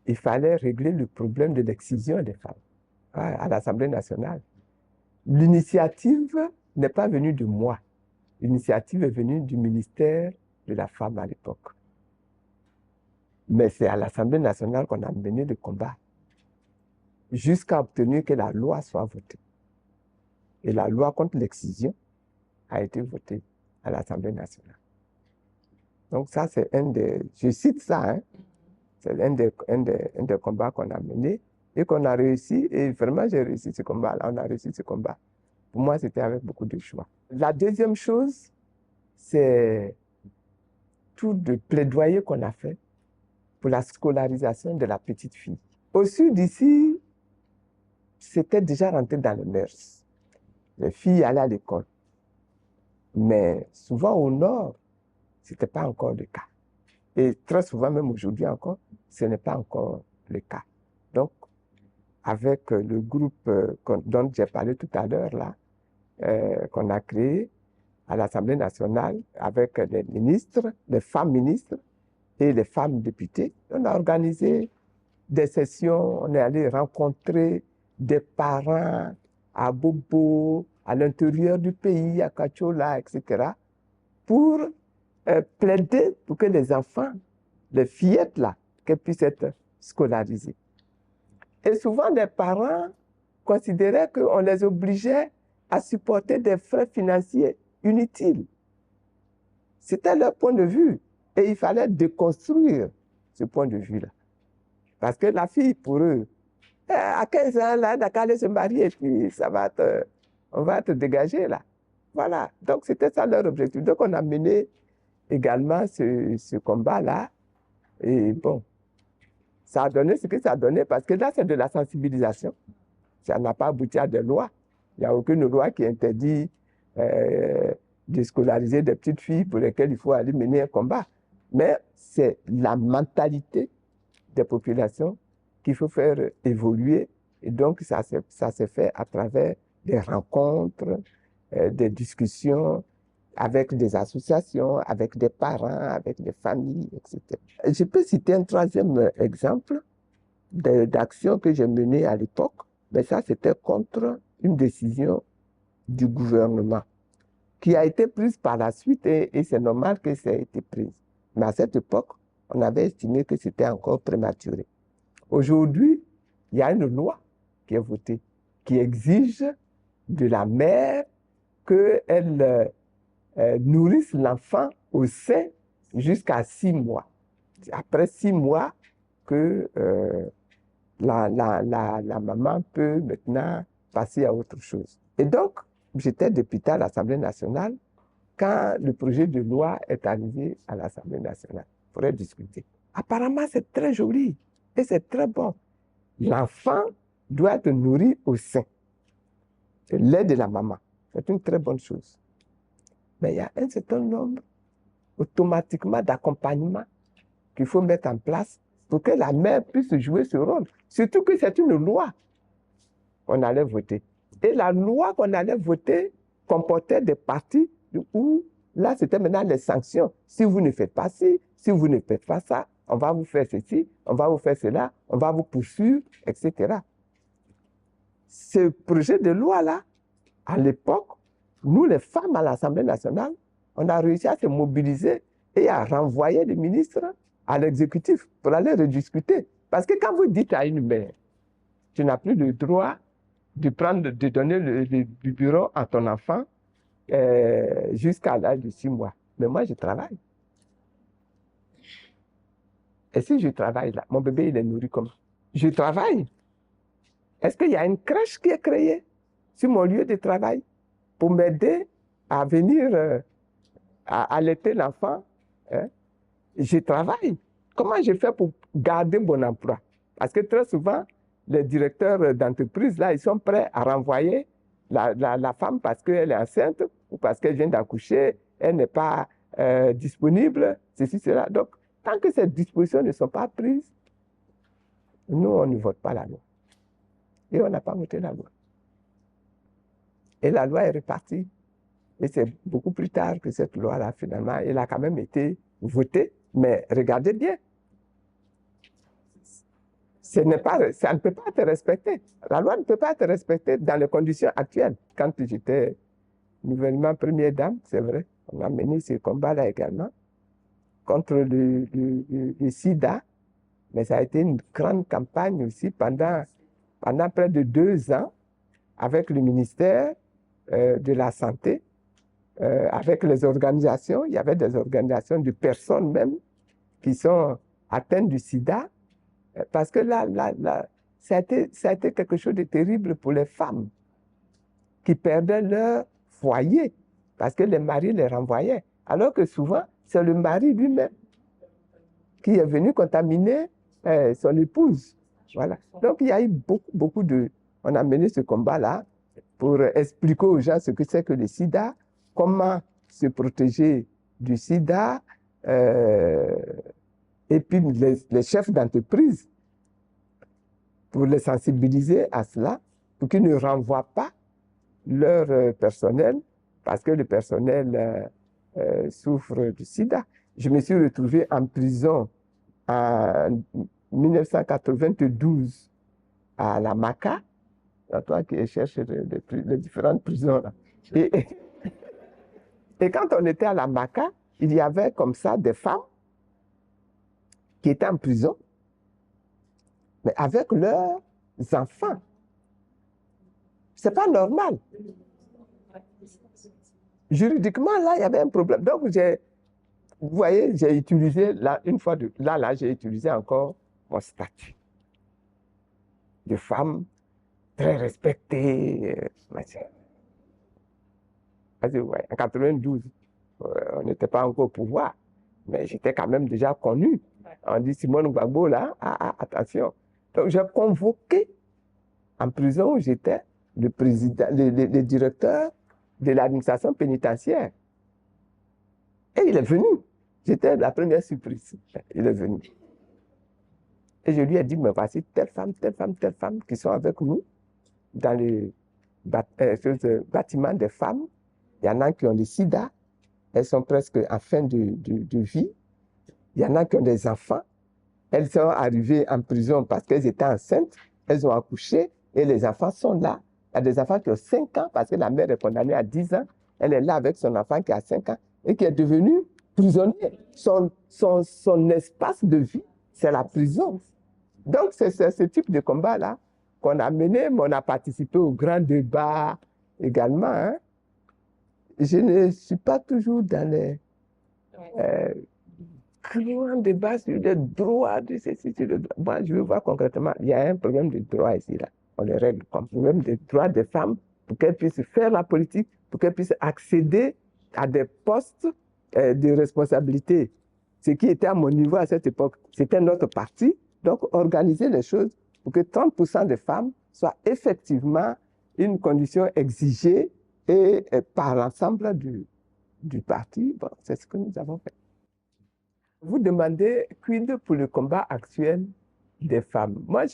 il fallait régler le problème de l'excision des femmes à l'Assemblée nationale. L'initiative n'est pas venue de moi. L'initiative est venue du ministère de la Femme à l'époque. Mais c'est à l'Assemblée nationale qu'on a mené le combat jusqu'à obtenir que la loi soit votée. Et la loi contre l'excision a été votée à l'Assemblée nationale. Donc ça, c'est je cite ça, hein, c'est un des combats qu'on a mené et qu'on a réussi. Et vraiment, j'ai réussi ce combat-là, on a réussi ce combat. Pour moi, c'était avec beaucoup de choix. La deuxième chose, c'est tout le plaidoyer qu'on a fait pour la scolarisation de la petite fille. Au sud ici, c'était déjà rentré dans les mœurs. Les filles allaient à l'école. Mais souvent au nord, ce n'était pas encore le cas. Et très souvent, même aujourd'hui encore, ce n'est pas encore le cas. Donc, avec le groupe dont j'ai parlé tout à l'heure, là, qu'on a créé à l'Assemblée nationale, avec les ministres, les femmes ministres et les femmes députées, on a organisé des sessions, on est allé rencontrer des parents à Bobo, à l'intérieur du pays, à Kachola, etc., pour plaider pour que les enfants, les fillettes là, qu'elles puissent être scolarisées. Et souvent, les parents considéraient qu'on les obligeait à supporter des frais financiers inutiles. C'était leur point de vue. Et il fallait déconstruire ce point de vue-là. Parce que la fille, pour eux, à 15 ans, là, d'accord, aller se marier, et puis on va te dégager là. Voilà. Donc, c'était ça leur objectif. Donc, on a mené également ce combat-là. Et bon, ça a donné ce que ça a donné, parce que là, c'est de la sensibilisation. Ça n'a pas abouti à des lois. Il n'y a aucune loi qui interdit de scolariser des petites filles pour lesquelles il faut aller mener un combat. Mais c'est la mentalité des populations qu'il faut faire évoluer. Et donc, ça s'est fait à travers des rencontres, des discussions avec des associations, avec des parents, avec des familles, etc. Je peux citer un troisième exemple d'action que j'ai menée à l'époque. Mais ça, c'était contre une décision du gouvernement qui a été prise par la suite et c'est normal que ça ait été prise. Mais à cette époque, on avait estimé que c'était encore prématuré. Aujourd'hui, il y a une loi qui est votée, qui exige de la mère qu'elle nourrisse l'enfant au sein jusqu'à 6 mois. C'est après 6 mois que la maman peut maintenant passer à autre chose. Et donc, j'étais député à l'Assemblée nationale quand le projet de loi est arrivé à l'Assemblée nationale. Il faudrait discuter. Apparemment, c'est très joli et c'est très bon. L'enfant doit être nourri au sein. C'est lait de la maman. C'est une très bonne chose. Mais il y a un certain nombre automatiquement d'accompagnement qu'il faut mettre en place pour que la mère puisse jouer ce rôle. Surtout que c'est une loi qu'on allait voter. Et la loi qu'on allait voter comportait des parties où, là, c'était maintenant les sanctions. Si vous ne faites pas ci, si vous ne faites pas ça, on va vous faire ceci, on va vous faire cela, on va vous poursuivre, etc. Ce projet de loi-là, à l'époque, nous, les femmes à l'Assemblée nationale, on a réussi à se mobiliser et à renvoyer les ministres à l'exécutif pour aller rediscuter. Parce que quand vous dites à une mère, tu n'as plus le droit de donner le biberon à ton enfant jusqu'à l'âge de 6 mois. Mais moi, je travaille. Et si je travaille là, mon bébé, il est nourri comment? Je travaille. Est-ce qu'il y a une crèche qui est créée sur mon lieu de travail pour m'aider à venir à allaiter l'enfant? Hein? Je travaille. Comment je fais pour garder mon emploi? Parce que très souvent, les directeurs d'entreprise, là, ils sont prêts à renvoyer la femme parce qu'elle est enceinte ou parce qu'elle vient d'accoucher, elle n'est pas disponible, ceci, cela. Donc, tant que ces dispositions ne sont pas prises, nous, on ne vote pas la loi. Et on n'a pas voté la loi. Et la loi est repartie. Et c'est beaucoup plus tard que cette loi-là, finalement, elle a quand même été votée. Mais regardez bien, ça ne peut pas être respecté. La loi ne peut pas être respectée dans les conditions actuelles. Quand j'étais nouvellement première dame, c'est vrai, on a mené ce combat-là également contre le sida. Mais ça a été une grande campagne aussi pendant près de 2 ans avec le ministère de la Santé, avec les organisations. Il y avait des organisations de personnes même qui sont atteintes du sida. Parce que là, ça a été quelque chose de terrible pour les femmes qui perdaient leur foyer parce que les maris les renvoyaient. Alors que souvent, c'est le mari lui-même qui est venu contaminer son épouse. Voilà. Donc, il y a eu beaucoup de... On a mené ce combat-là pour expliquer aux gens ce que c'est que le sida, comment se protéger du sida, et puis les chefs d'entreprise, pour les sensibiliser à cela, pour qu'ils ne renvoient pas leur personnel, parce que le personnel souffre du sida. Je me suis retrouvé en prison en 1992 à la Maca, toi qui cherches les différentes prisons là. Et quand on était à la Maca, il y avait comme ça des femmes qui étaient en prison, mais avec leurs enfants. C'est pas normal. Juridiquement, là, il y avait un problème. Donc, vous voyez, j'ai utilisé, j'ai utilisé encore mon statut de femme très respectée. Ouais, en 92, on n'était pas encore au pouvoir, mais j'étais quand même déjà connu. On dit Simone Gbagbo, là, attention. Donc, j'ai convoqué en prison où j'étais le directeur de l'administration pénitentiaire. Et il est venu. J'étais la première surprise. Il est venu. Et je lui ai dit, mais voici telle femme qui sont avec nous dans le bâtiment des femmes. Il y en a qui ont le sida. Elles sont presque en fin de vie. Il y en a qui ont des enfants. Elles sont arrivées en prison parce qu'elles étaient enceintes. Elles ont accouché et les enfants sont là. Il y a des enfants qui ont 5 ans parce que la mère est condamnée à 10 ans. Elle est là avec son enfant qui a 5 ans et qui est devenu prisonnier. Son espace de vie, c'est la prison. Donc, c'est ce type de combat-là qu'on a mené, mais on a participé au grand débat également. Hein. je ne suis pas toujours dans les grands débats sur les droits de ceci, sur le droit. Moi, je veux voir concrètement, il y a un problème de droit ici, là. On le règle comme problème des droits des femmes pour qu'elles puissent faire la politique, pour qu'elles puissent accéder à des postes de responsabilité. Ce qui était à mon niveau à cette époque, c'était notre parti. Donc, organiser les choses pour que 30% des femmes soient effectivement une condition exigée et par l'ensemble du parti. Bon, c'est ce que nous avons fait. Vous demandez quid pour le combat actuel des femmes. Moi,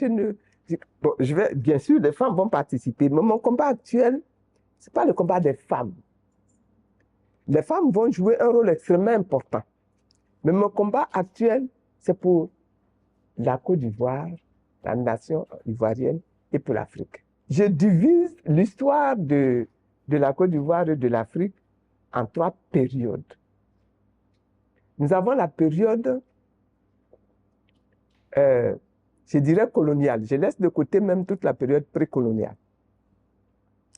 bon, bien sûr, les femmes vont participer, mais mon combat actuel, ce n'est pas le combat des femmes. Les femmes vont jouer un rôle extrêmement important. Mais mon combat actuel, c'est pour la Côte d'Ivoire, la nation ivoirienne et pour l'Afrique. Je divise l'histoire de la Côte d'Ivoire et de l'Afrique en 3 périodes. Nous avons la période, je dirais coloniale. Je laisse de côté même toute la période précoloniale.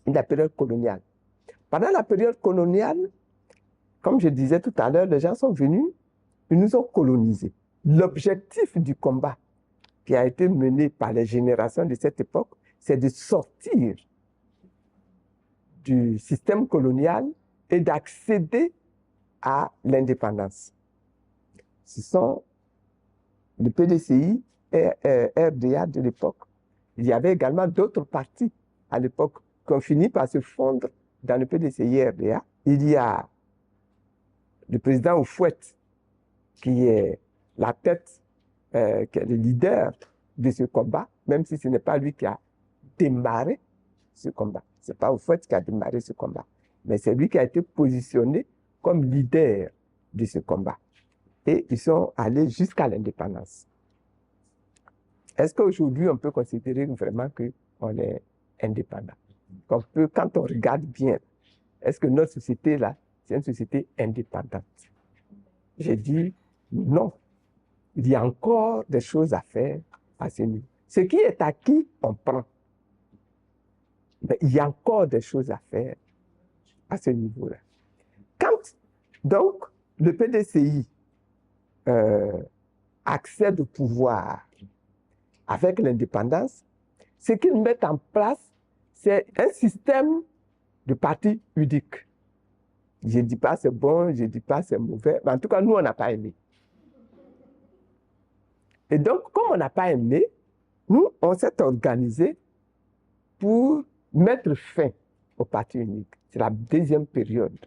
La période coloniale. Pendant la période coloniale, comme je disais tout à l'heure, les gens sont venus, ils nous ont colonisés. L'objectif du combat qui a été mené par les générations de cette époque, c'est de sortir du système colonial et d'accéder à l'indépendance. Ce sont le PDCI et RDA de l'époque. Il y avait également d'autres partis à l'époque qui ont fini par se fondre dans le PDCI et RDA. Il y a le président Houphouët qui est la tête, qui est le leader de ce combat, même si ce n'est pas lui qui a démarré ce combat. Ce n'est pas Houphouët qui a démarré ce combat, mais c'est lui qui a été positionné comme leader de ce combat. Et ils sont allés jusqu'à l'indépendance. Est-ce qu'aujourd'hui, on peut considérer vraiment qu'on est indépendant? Quand on regarde bien, est-ce que notre société, là, c'est une société indépendante? J'ai dit non. Il y a encore des choses à faire à ce niveau. Ce qui est acquis, on prend. Mais il y a encore des choses à faire à ce niveau-là. Quand, donc, le PDCI accède au pouvoir avec l'indépendance, ce qu'ils mettent en place, c'est un système de parti unique. Je ne dis pas c'est bon, je ne dis pas c'est mauvais, mais en tout cas, nous, on n'a pas aimé. Et donc, comme on n'a pas aimé, nous, on s'est organisé pour mettre fin au parti unique. C'est la deuxième période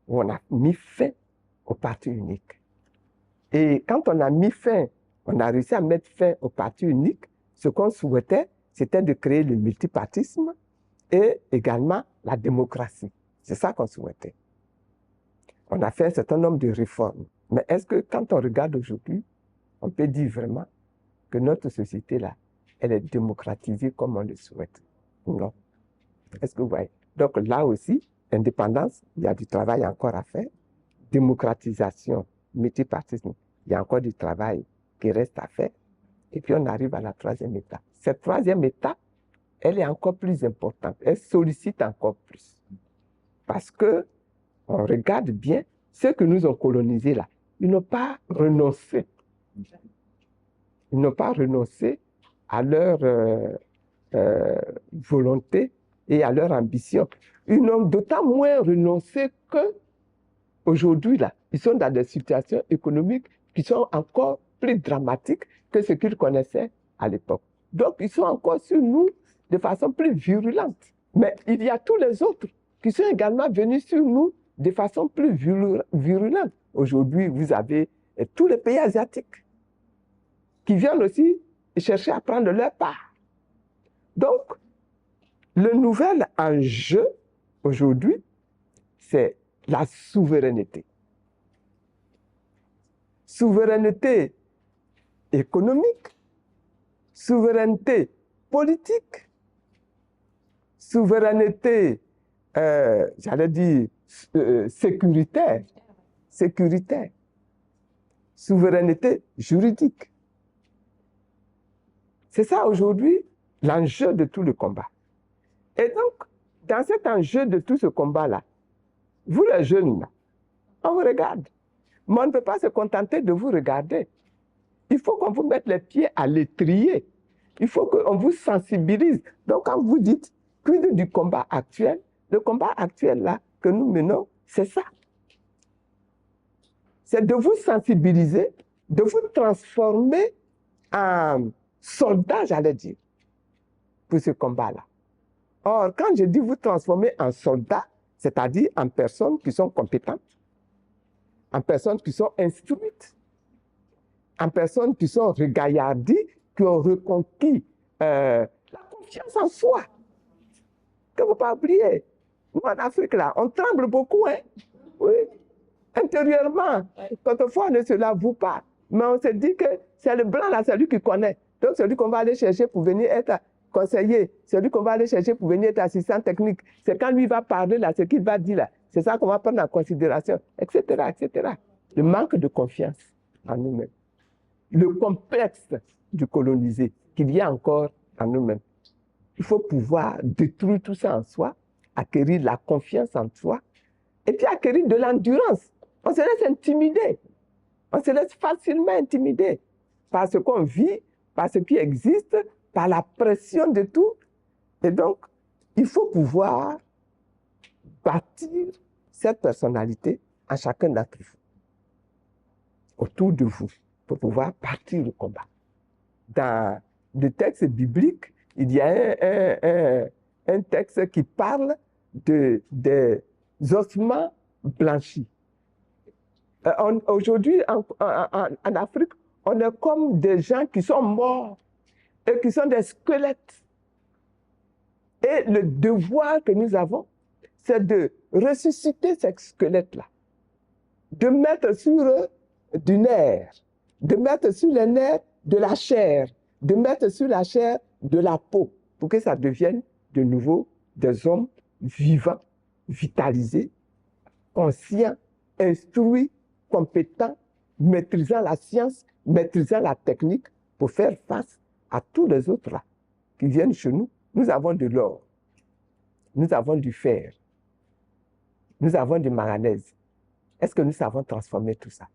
où on a mis fin au parti unique. Et quand on a mis fin, on a réussi à mettre fin au parti unique, ce qu'on souhaitait, c'était de créer le multipartisme et également la démocratie. C'est ça qu'on souhaitait. On a fait un certain nombre de réformes. Mais est-ce que quand on regarde aujourd'hui, on peut dire vraiment que notre société-là, elle est démocratisée comme on le souhaite? Non. Est-ce que vous voyez? Donc là aussi, indépendance, il y a du travail encore à faire. Démocratisation, multipartisme, il y a encore du travail qui reste à faire. Et puis on arrive à la 3e étape. Cette 3e étape, elle est encore plus importante. Elle sollicite encore plus. Parce que on regarde bien, ceux que nous ont colonisés là, ils n'ont pas renoncé. Ils n'ont pas renoncé à leur volonté et à leur ambition. Ils n'ont d'autant moins renoncé qu'aujourd'hui, là, ils sont dans des situations économiques qui sont encore plus dramatiques que ce qu'ils connaissaient à l'époque. Donc, ils sont encore sur nous de façon plus virulente. Mais il y a tous les autres qui sont également venus sur nous de façon plus virulente. Aujourd'hui, vous avez tous les pays asiatiques qui viennent aussi chercher à prendre leur part. Donc, le nouvel enjeu aujourd'hui, c'est la souveraineté. Souveraineté économique, souveraineté politique, souveraineté, j'allais dire, sécuritaire, souveraineté juridique. C'est ça aujourd'hui l'enjeu de tout le combat. Et donc, dans cet enjeu de tout ce combat-là, Vous les jeunes, là, on vous regarde. Mais on ne peut pas se contenter de vous regarder. Il faut qu'on vous mette les pieds à l'étrier. Il faut qu'on vous sensibilise. Donc, quand vous dites quid du combat actuel, le combat actuel là que nous menons, c'est ça. C'est de vous sensibiliser, de vous transformer en soldat, j'allais dire, pour ce combat-là. Or, quand je dis vous transformer en soldat, c'est-à-dire en personnes qui sont compétentes, en personnes qui sont instruites, en personnes qui sont regaillardies, qui ont reconquis la confiance en soi. Que vous ne pas oublier. Nous, en Afrique, là, on tremble beaucoup, hein? Oui. Intérieurement. Quelquefois, on ne se l'avoue pas. Mais on se dit que c'est le blanc, là, c'est lui qui connaît. Donc, celui qu'on va aller chercher pour venir être conseiller, celui qu'on va aller chercher pour venir être assistant technique, c'est quand lui va parler, là, ce qu'il va dire, là, c'est ça qu'on va prendre en considération, etc., etc. Le manque de confiance en nous-mêmes. Le complexe du colonisé qu'il y a encore en nous-mêmes. Il faut pouvoir détruire tout ça en soi, acquérir la confiance en soi, et puis acquérir de l'endurance. On se laisse intimider. On se laisse facilement intimider par ce qu'on vit, par ce qui existe, par la pression de tout. Et donc, il faut pouvoir bâtir cette personnalité en chacun d'entre vous, autour de vous, pour pouvoir partir le combat. Dans le texte biblique, il y a un texte qui parle des ossements blanchis. Aujourd'hui, en Afrique, on est comme des gens qui sont morts et qui sont des squelettes. Et le devoir que nous avons, c'est de ressusciter ces squelettes-là, de mettre sur eux du nerf, de mettre sur les nerfs de la chair, de mettre sur la chair de la peau, pour que ça devienne de nouveau des hommes vivants, vitalisés, conscients, instruits, compétents, maîtrisant la science, maîtrisant la technique pour faire face à tous les autres là qui viennent chez nous. Nous avons de l'or, nous avons du fer, nous avons du manganèse. Est-ce que nous savons transformer tout ça?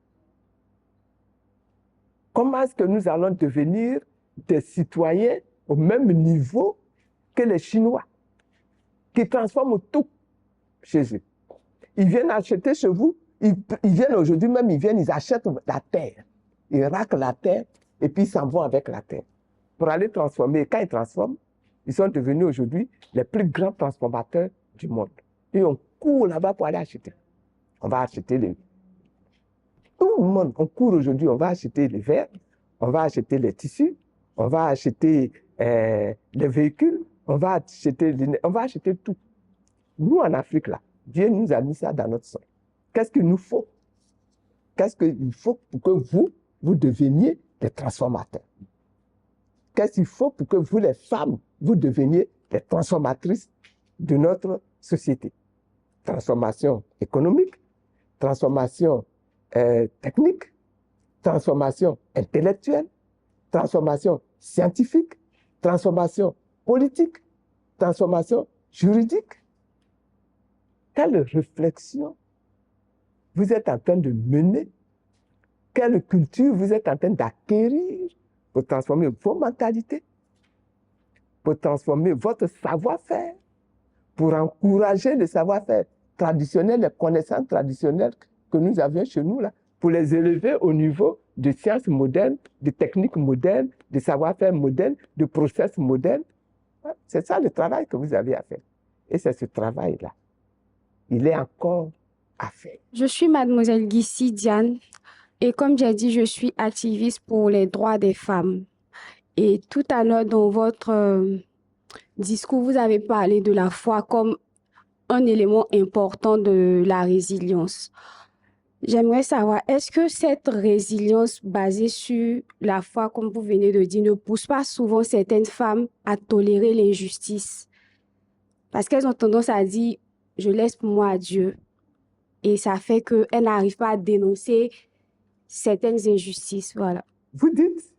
Comment est-ce que nous allons devenir des citoyens au même niveau que les Chinois, qui transforment tout chez eux? Ils viennent acheter chez vous, ils viennent aujourd'hui même, ils achètent la terre. Ils raclent la terre et puis ils s'en vont avec la terre pour aller transformer. Quand ils transforment, ils sont devenus aujourd'hui les plus grands transformateurs du monde. Et on court là-bas pour aller acheter. On va acheter tout le monde, on court aujourd'hui, on va acheter les verres, on va acheter les tissus, on va acheter les véhicules, on va acheter tout. Nous, en Afrique, là, Dieu nous a mis ça dans notre sol. Qu'est-ce qu'il nous faut? Qu'est-ce qu'il faut pour que vous deveniez des transformateurs? Qu'est-ce qu'il faut pour que vous, les femmes, vous deveniez des transformatrices de notre société? Transformation économique, transformation technique, transformation intellectuelle, transformation scientifique, transformation politique, transformation juridique. Quelle réflexion vous êtes en train de mener? Quelle culture vous êtes en train d'acquérir pour transformer vos mentalités, pour transformer votre savoir-faire, pour encourager le savoir-faire traditionnel, les connaissances traditionnelles que nous avions chez nous, là, pour les élever au niveau de sciences modernes, de techniques modernes, de savoir-faire modernes, de process modernes. C'est ça le travail que vous avez à faire. Et c'est ce travail-là. Il est encore à faire. Je suis mademoiselle Guissy Diane et comme j'ai dit, je suis activiste pour les droits des femmes. Et tout à l'heure, dans votre discours, vous avez parlé de la foi comme un élément important de la résilience. J'aimerais savoir, est-ce que cette résilience basée sur la foi, comme vous venez de dire, ne pousse pas souvent certaines femmes à tolérer l'injustice? Parce qu'elles ont tendance à dire, je laisse pour moi à Dieu. Et ça fait qu'elles n'arrivent pas à dénoncer certaines injustices. Voilà. Vous dites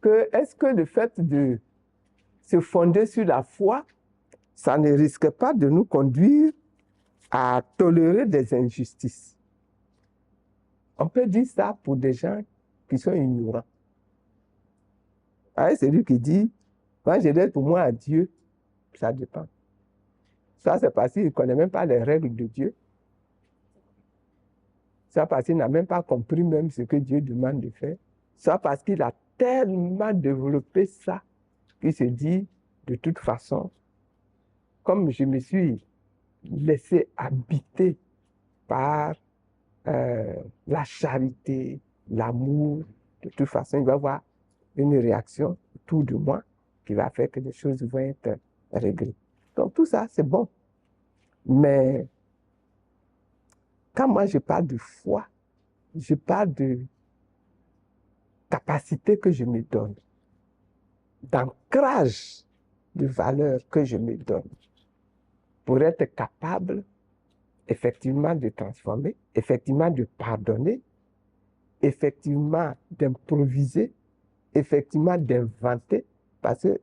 que est-ce que le fait de se fonder sur la foi, ça ne risque pas de nous conduire à tolérer des injustices. On peut dire ça pour des gens qui sont ignorants. Ah, c'est lui qui dit, moi je laisse pour moi à Dieu, ça dépend. Ça c'est parce qu'il ne connaît même pas les règles de Dieu. Ça parce qu'il n'a même pas compris même ce que Dieu demande de faire. Ça parce qu'il a tellement développé ça qu'il se dit, de toute façon, comme je me suis laissé habiter par la charité, l'amour, de toute façon, il va y avoir une réaction autour de moi qui va faire que les choses vont être réglées. Donc tout ça, c'est bon. Mais quand moi je parle de foi, je parle de capacité que je me donne, d'ancrage de valeurs que je me donne pour être capable effectivement de transformer, effectivement de pardonner, effectivement d'improviser, effectivement d'inventer, parce que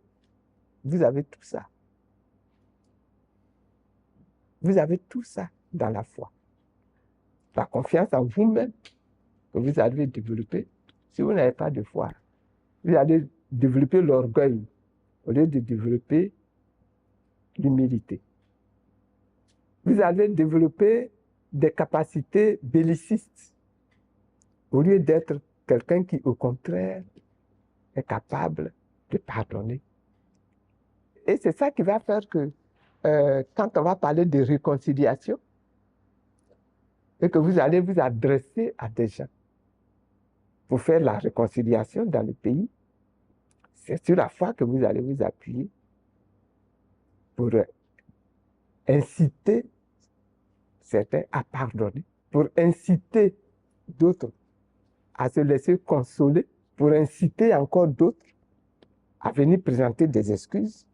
vous avez tout ça. Vous avez tout ça dans la foi. La confiance en vous-même que vous allez développer. Si vous n'avez pas de foi, vous allez développer l'orgueil au lieu de développer l'humilité. Vous allez développer des capacités bellicistes au lieu d'être quelqu'un qui, au contraire, est capable de pardonner. Et c'est ça qui va faire que quand on va parler de réconciliation, et que vous allez vous adresser à des gens pour faire la réconciliation dans le pays, c'est sur la foi que vous allez vous appuyer pour inciter certains à pardonner, pour inciter d'autres à se laisser consoler, pour inciter encore d'autres à venir présenter des excuses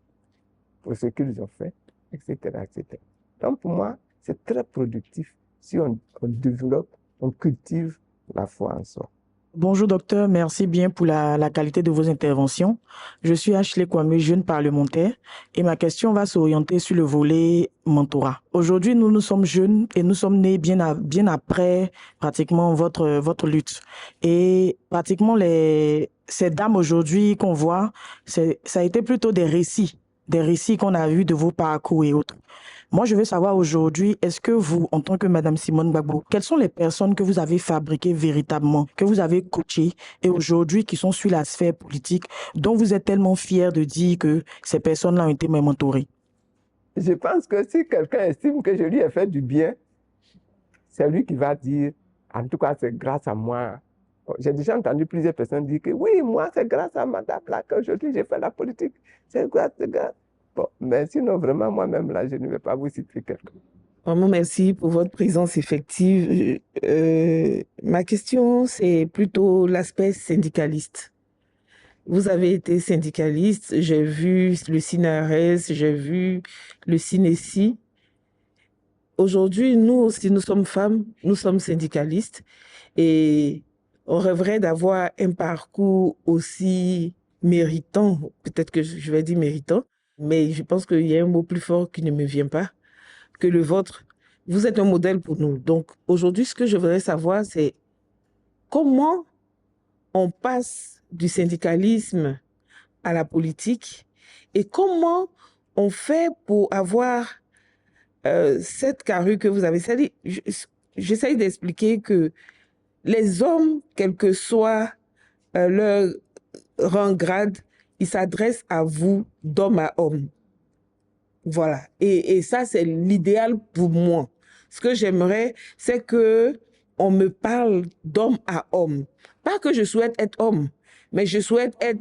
pour ce qu'ils ont fait, etc., etc. Donc pour moi, c'est très productif si on développe, on cultive la foi en soi. Bonjour docteur, merci bien pour la qualité de vos interventions. Je suis Ashley Kwame, jeune parlementaire, et ma question va s'orienter sur le volet mentorat. Aujourd'hui, nous sommes jeunes et nous sommes nés bien après pratiquement votre lutte. Et pratiquement ces dames aujourd'hui qu'on voit, ça a été plutôt des récits qu'on a vus de vos parcours et autres. Moi, je veux savoir aujourd'hui, est-ce que vous, en tant que Madame Simone Gbagbo, quelles sont les personnes que vous avez fabriquées véritablement, que vous avez coachées et aujourd'hui qui sont sur la sphère politique, dont vous êtes tellement fiers de dire que ces personnes-là ont été mes mentorées? Je pense que si quelqu'un estime que je lui ai fait du bien, c'est lui qui va dire, en tout cas, c'est grâce à moi. J'ai déjà entendu plusieurs personnes dire que oui, moi, c'est grâce à Madame là qu'aujourd'hui j'ai fait la politique. C'est grâce. Bon, mais sinon, vraiment, moi-même, là, je ne vais pas vous citer quelqu'un. Vraiment, merci pour votre présence effective. Ma question, c'est plutôt l'aspect syndicaliste. Vous avez été syndicaliste, j'ai vu le CNRS, j'ai vu le CINESI. Aujourd'hui, nous aussi, nous sommes femmes, nous sommes syndicalistes et on rêverait d'avoir un parcours aussi méritant, peut-être que je vais dire méritant, mais je pense qu'il y a un mot plus fort qui ne me vient pas que le vôtre. Vous êtes un modèle pour nous. Donc aujourd'hui, ce que je voudrais savoir, c'est comment on passe du syndicalisme à la politique et comment on fait pour avoir cette carrure que vous avez. C'est-à-dire, j'essaye d'expliquer que les hommes, quel que soit leur rang, grade, ils s'adressent à vous d'homme à homme. Voilà. Et ça, c'est l'idéal pour moi. Ce que j'aimerais, c'est que on me parle d'homme à homme. Pas que je souhaite être homme, mais je souhaite être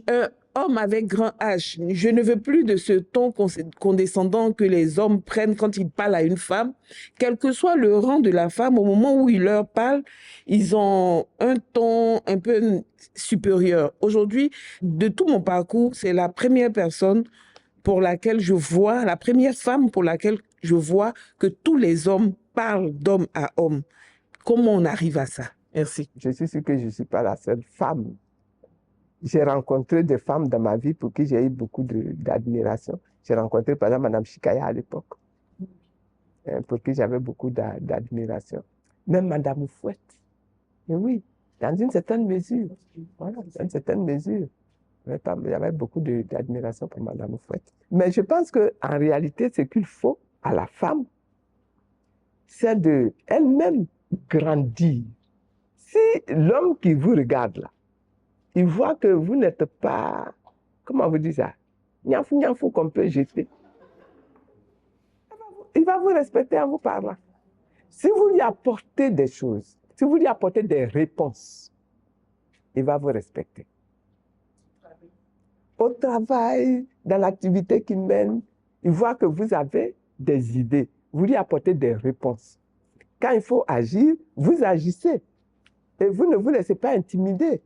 un homme avec grand H. Je ne veux plus de ce ton condescendant que les hommes prennent quand ils parlent à une femme. Quel que soit le rang de la femme, au moment où ils leur parlent, ils ont un ton un peu supérieur. Aujourd'hui, de tout mon parcours, c'est la première personne pour laquelle je vois, la première femme pour laquelle je vois que tous les hommes parlent d'homme à homme. Comment on arrive à ça? Merci. Je suis sûr que je ne suis pas la seule femme. J'ai rencontré des femmes dans ma vie pour qui j'ai eu beaucoup d'admiration. J'ai rencontré par exemple Mme Chikaya à l'époque. pour qui j'avais beaucoup d'admiration. Même Madame Fouette. Mais oui, dans une certaine mesure. Voilà, dans une certaine mesure. J'avais beaucoup d'admiration pour Madame Fouette. Mais je pense qu'en réalité, ce qu'il faut à la femme, c'est de elle-même grandir. Si l'homme qui vous regarde là, il voit que vous n'êtes pas, comment vous dites ça, niafou qu'on peut jeter, il va vous respecter en vous parlant. Si vous lui apportez des choses, si vous lui apportez des réponses, il va vous respecter. Au travail, dans l'activité qu'il mène, il voit que vous avez des idées, vous lui apportez des réponses. Quand il faut agir, vous agissez. Et vous ne vous laissez pas intimider,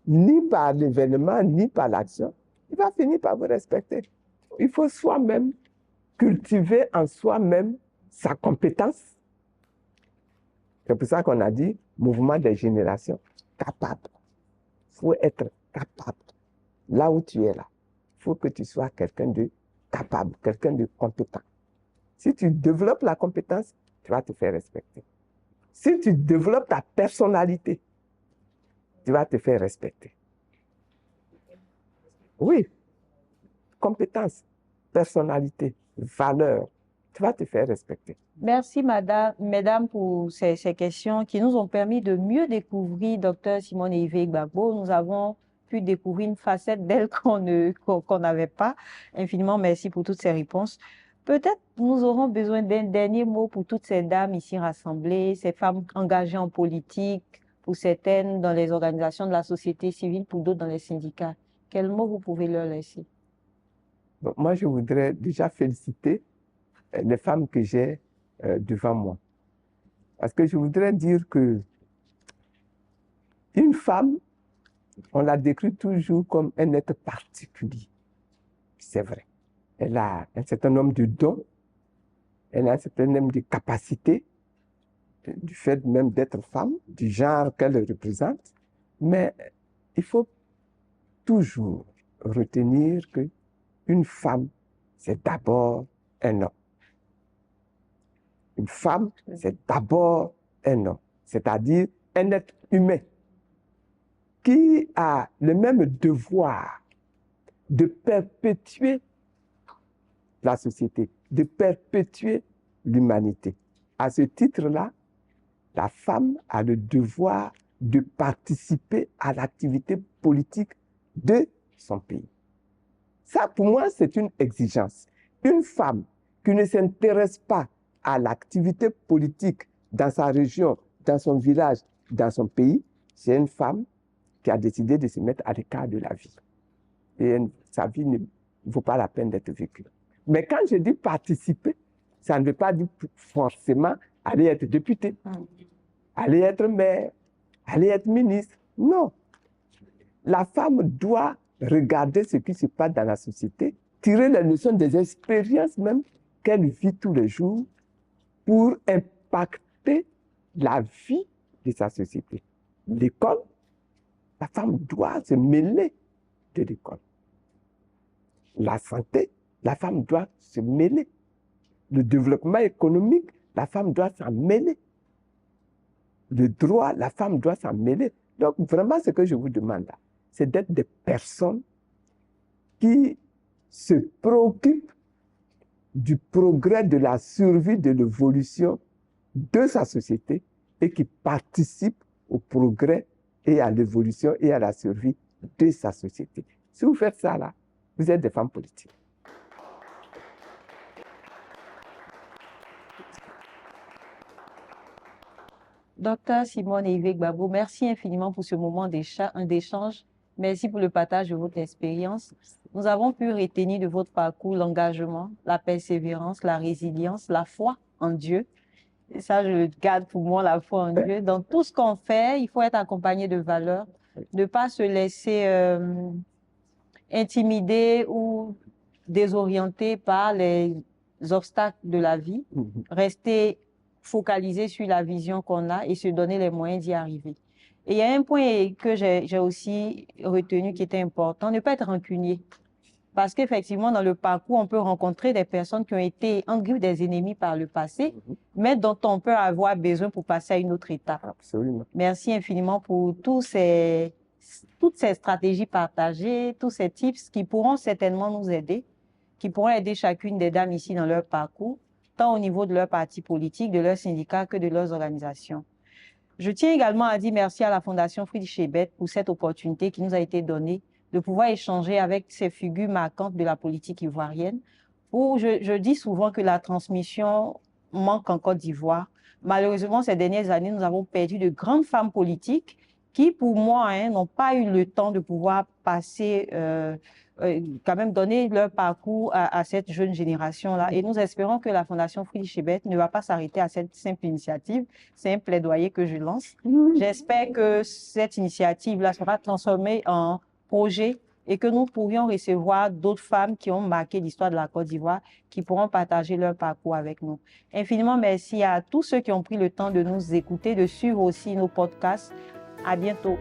ni par l'événement, ni par l'action. Il va finir par vous respecter. Il faut soi-même cultiver en soi-même sa compétence. C'est pour ça qu'on a dit mouvement des générations, capable. Il faut être capable. Là où tu es là, il faut que tu sois quelqu'un de capable, quelqu'un de compétent. Si tu développes la compétence, tu vas te faire respecter. Si tu développes ta personnalité, tu vas te faire respecter. Oui, compétence, personnalité, valeur, tu vas te faire respecter. Merci, mesdames, pour ces questions qui nous ont permis de mieux découvrir Dr Simone Eivey Gbagbo. Nous avons pu découvrir une facette d'elle qu'on n'avait pas. Infiniment merci pour toutes ces réponses. Peut-être nous aurons besoin d'un dernier mot pour toutes ces dames ici rassemblées, ces femmes engagées en politique, pour certaines dans les organisations de la société civile, pour d'autres dans les syndicats. Quel mot vous pouvez leur laisser? Bon, moi, je voudrais déjà féliciter les femmes que j'ai devant moi. Parce que je voudrais dire que une femme, on la décrit toujours comme un être particulier. C'est vrai. Elle a un certain nombre de dons, elle a un certain nombre de capacités, du fait même d'être femme, du genre qu'elle représente. Mais il faut toujours retenir qu'une femme, c'est d'abord un homme. Une femme, c'est d'abord un homme, c'est-à-dire un être humain qui a le même devoir de perpétuer la société, de perpétuer l'humanité. À ce titre-là, la femme a le devoir de participer à l'activité politique de son pays. Ça, pour moi, c'est une exigence. Une femme qui ne s'intéresse pas à l'activité politique dans sa région, dans son village, dans son pays, c'est une femme qui a décidé de se mettre à l'écart de la vie. Et sa vie ne vaut pas la peine d'être vécue. Mais quand je dis participer, ça ne veut pas dire forcément aller être député, aller être maire, aller être ministre. Non. La femme doit regarder ce qui se passe dans la société, tirer les leçons des expériences même qu'elle vit tous les jours pour impacter la vie de sa société. L'école, la femme doit se mêler de l'école. La santé, la femme doit se mêler. Le développement économique, la femme doit s'en mêler. Le droit, la femme doit s'en mêler. Donc vraiment, ce que je vous demande là, c'est d'être des personnes qui se préoccupent du progrès, de la survie, de l'évolution de sa société et qui participent au progrès et à l'évolution et à la survie de sa société. Si vous faites ça là, vous êtes des femmes politiques. Docteur Simone Eivey Gbagbo, merci infiniment pour ce moment d'échange. Merci pour le partage de votre expérience. Nous avons pu retenir de votre parcours l'engagement, la persévérance, la résilience, la foi en Dieu. Et ça, je le garde pour moi, la foi en Dieu. Dans tout ce qu'on fait, il faut être accompagné de valeurs, ne pas se laisser intimider ou désorienter par les obstacles de la vie. Rester focalisé sur la vision qu'on a et se donner les moyens d'y arriver. Et il y a un point que j'ai aussi retenu qui était important, ne pas être rancunier. Parce qu'effectivement, dans le parcours, on peut rencontrer des personnes qui ont été, en grippe des ennemis par le passé, mais dont on peut avoir besoin pour passer à une autre étape. Absolument. Merci infiniment pour toutes ces stratégies partagées, tous ces tips qui pourront certainement nous aider, qui pourront aider chacune des dames ici dans leur parcours, tant au niveau de leur parti politique, de leur syndicat que de leurs organisations. Je tiens également à dire merci à la Fondation Friedrich Ebert pour cette opportunité qui nous a été donnée de pouvoir échanger avec ces figures marquantes de la politique ivoirienne. Je dis souvent que la transmission manque en Côte d'Ivoire. Malheureusement, ces dernières années, nous avons perdu de grandes femmes politiques qui, pour moi, n'ont pas eu le temps de pouvoir passer, quand même donner leur parcours à cette jeune génération-là. Et nous espérons que la Fondation Friedrich Ebert ne va pas s'arrêter à cette simple initiative. C'est un plaidoyer que je lance. J'espère que cette initiative-là sera transformée en projet et que nous pourrions recevoir d'autres femmes qui ont marqué l'histoire de la Côte d'Ivoire, qui pourront partager leur parcours avec nous. Infiniment merci à tous ceux qui ont pris le temps de nous écouter, de suivre aussi nos podcasts. À bientôt.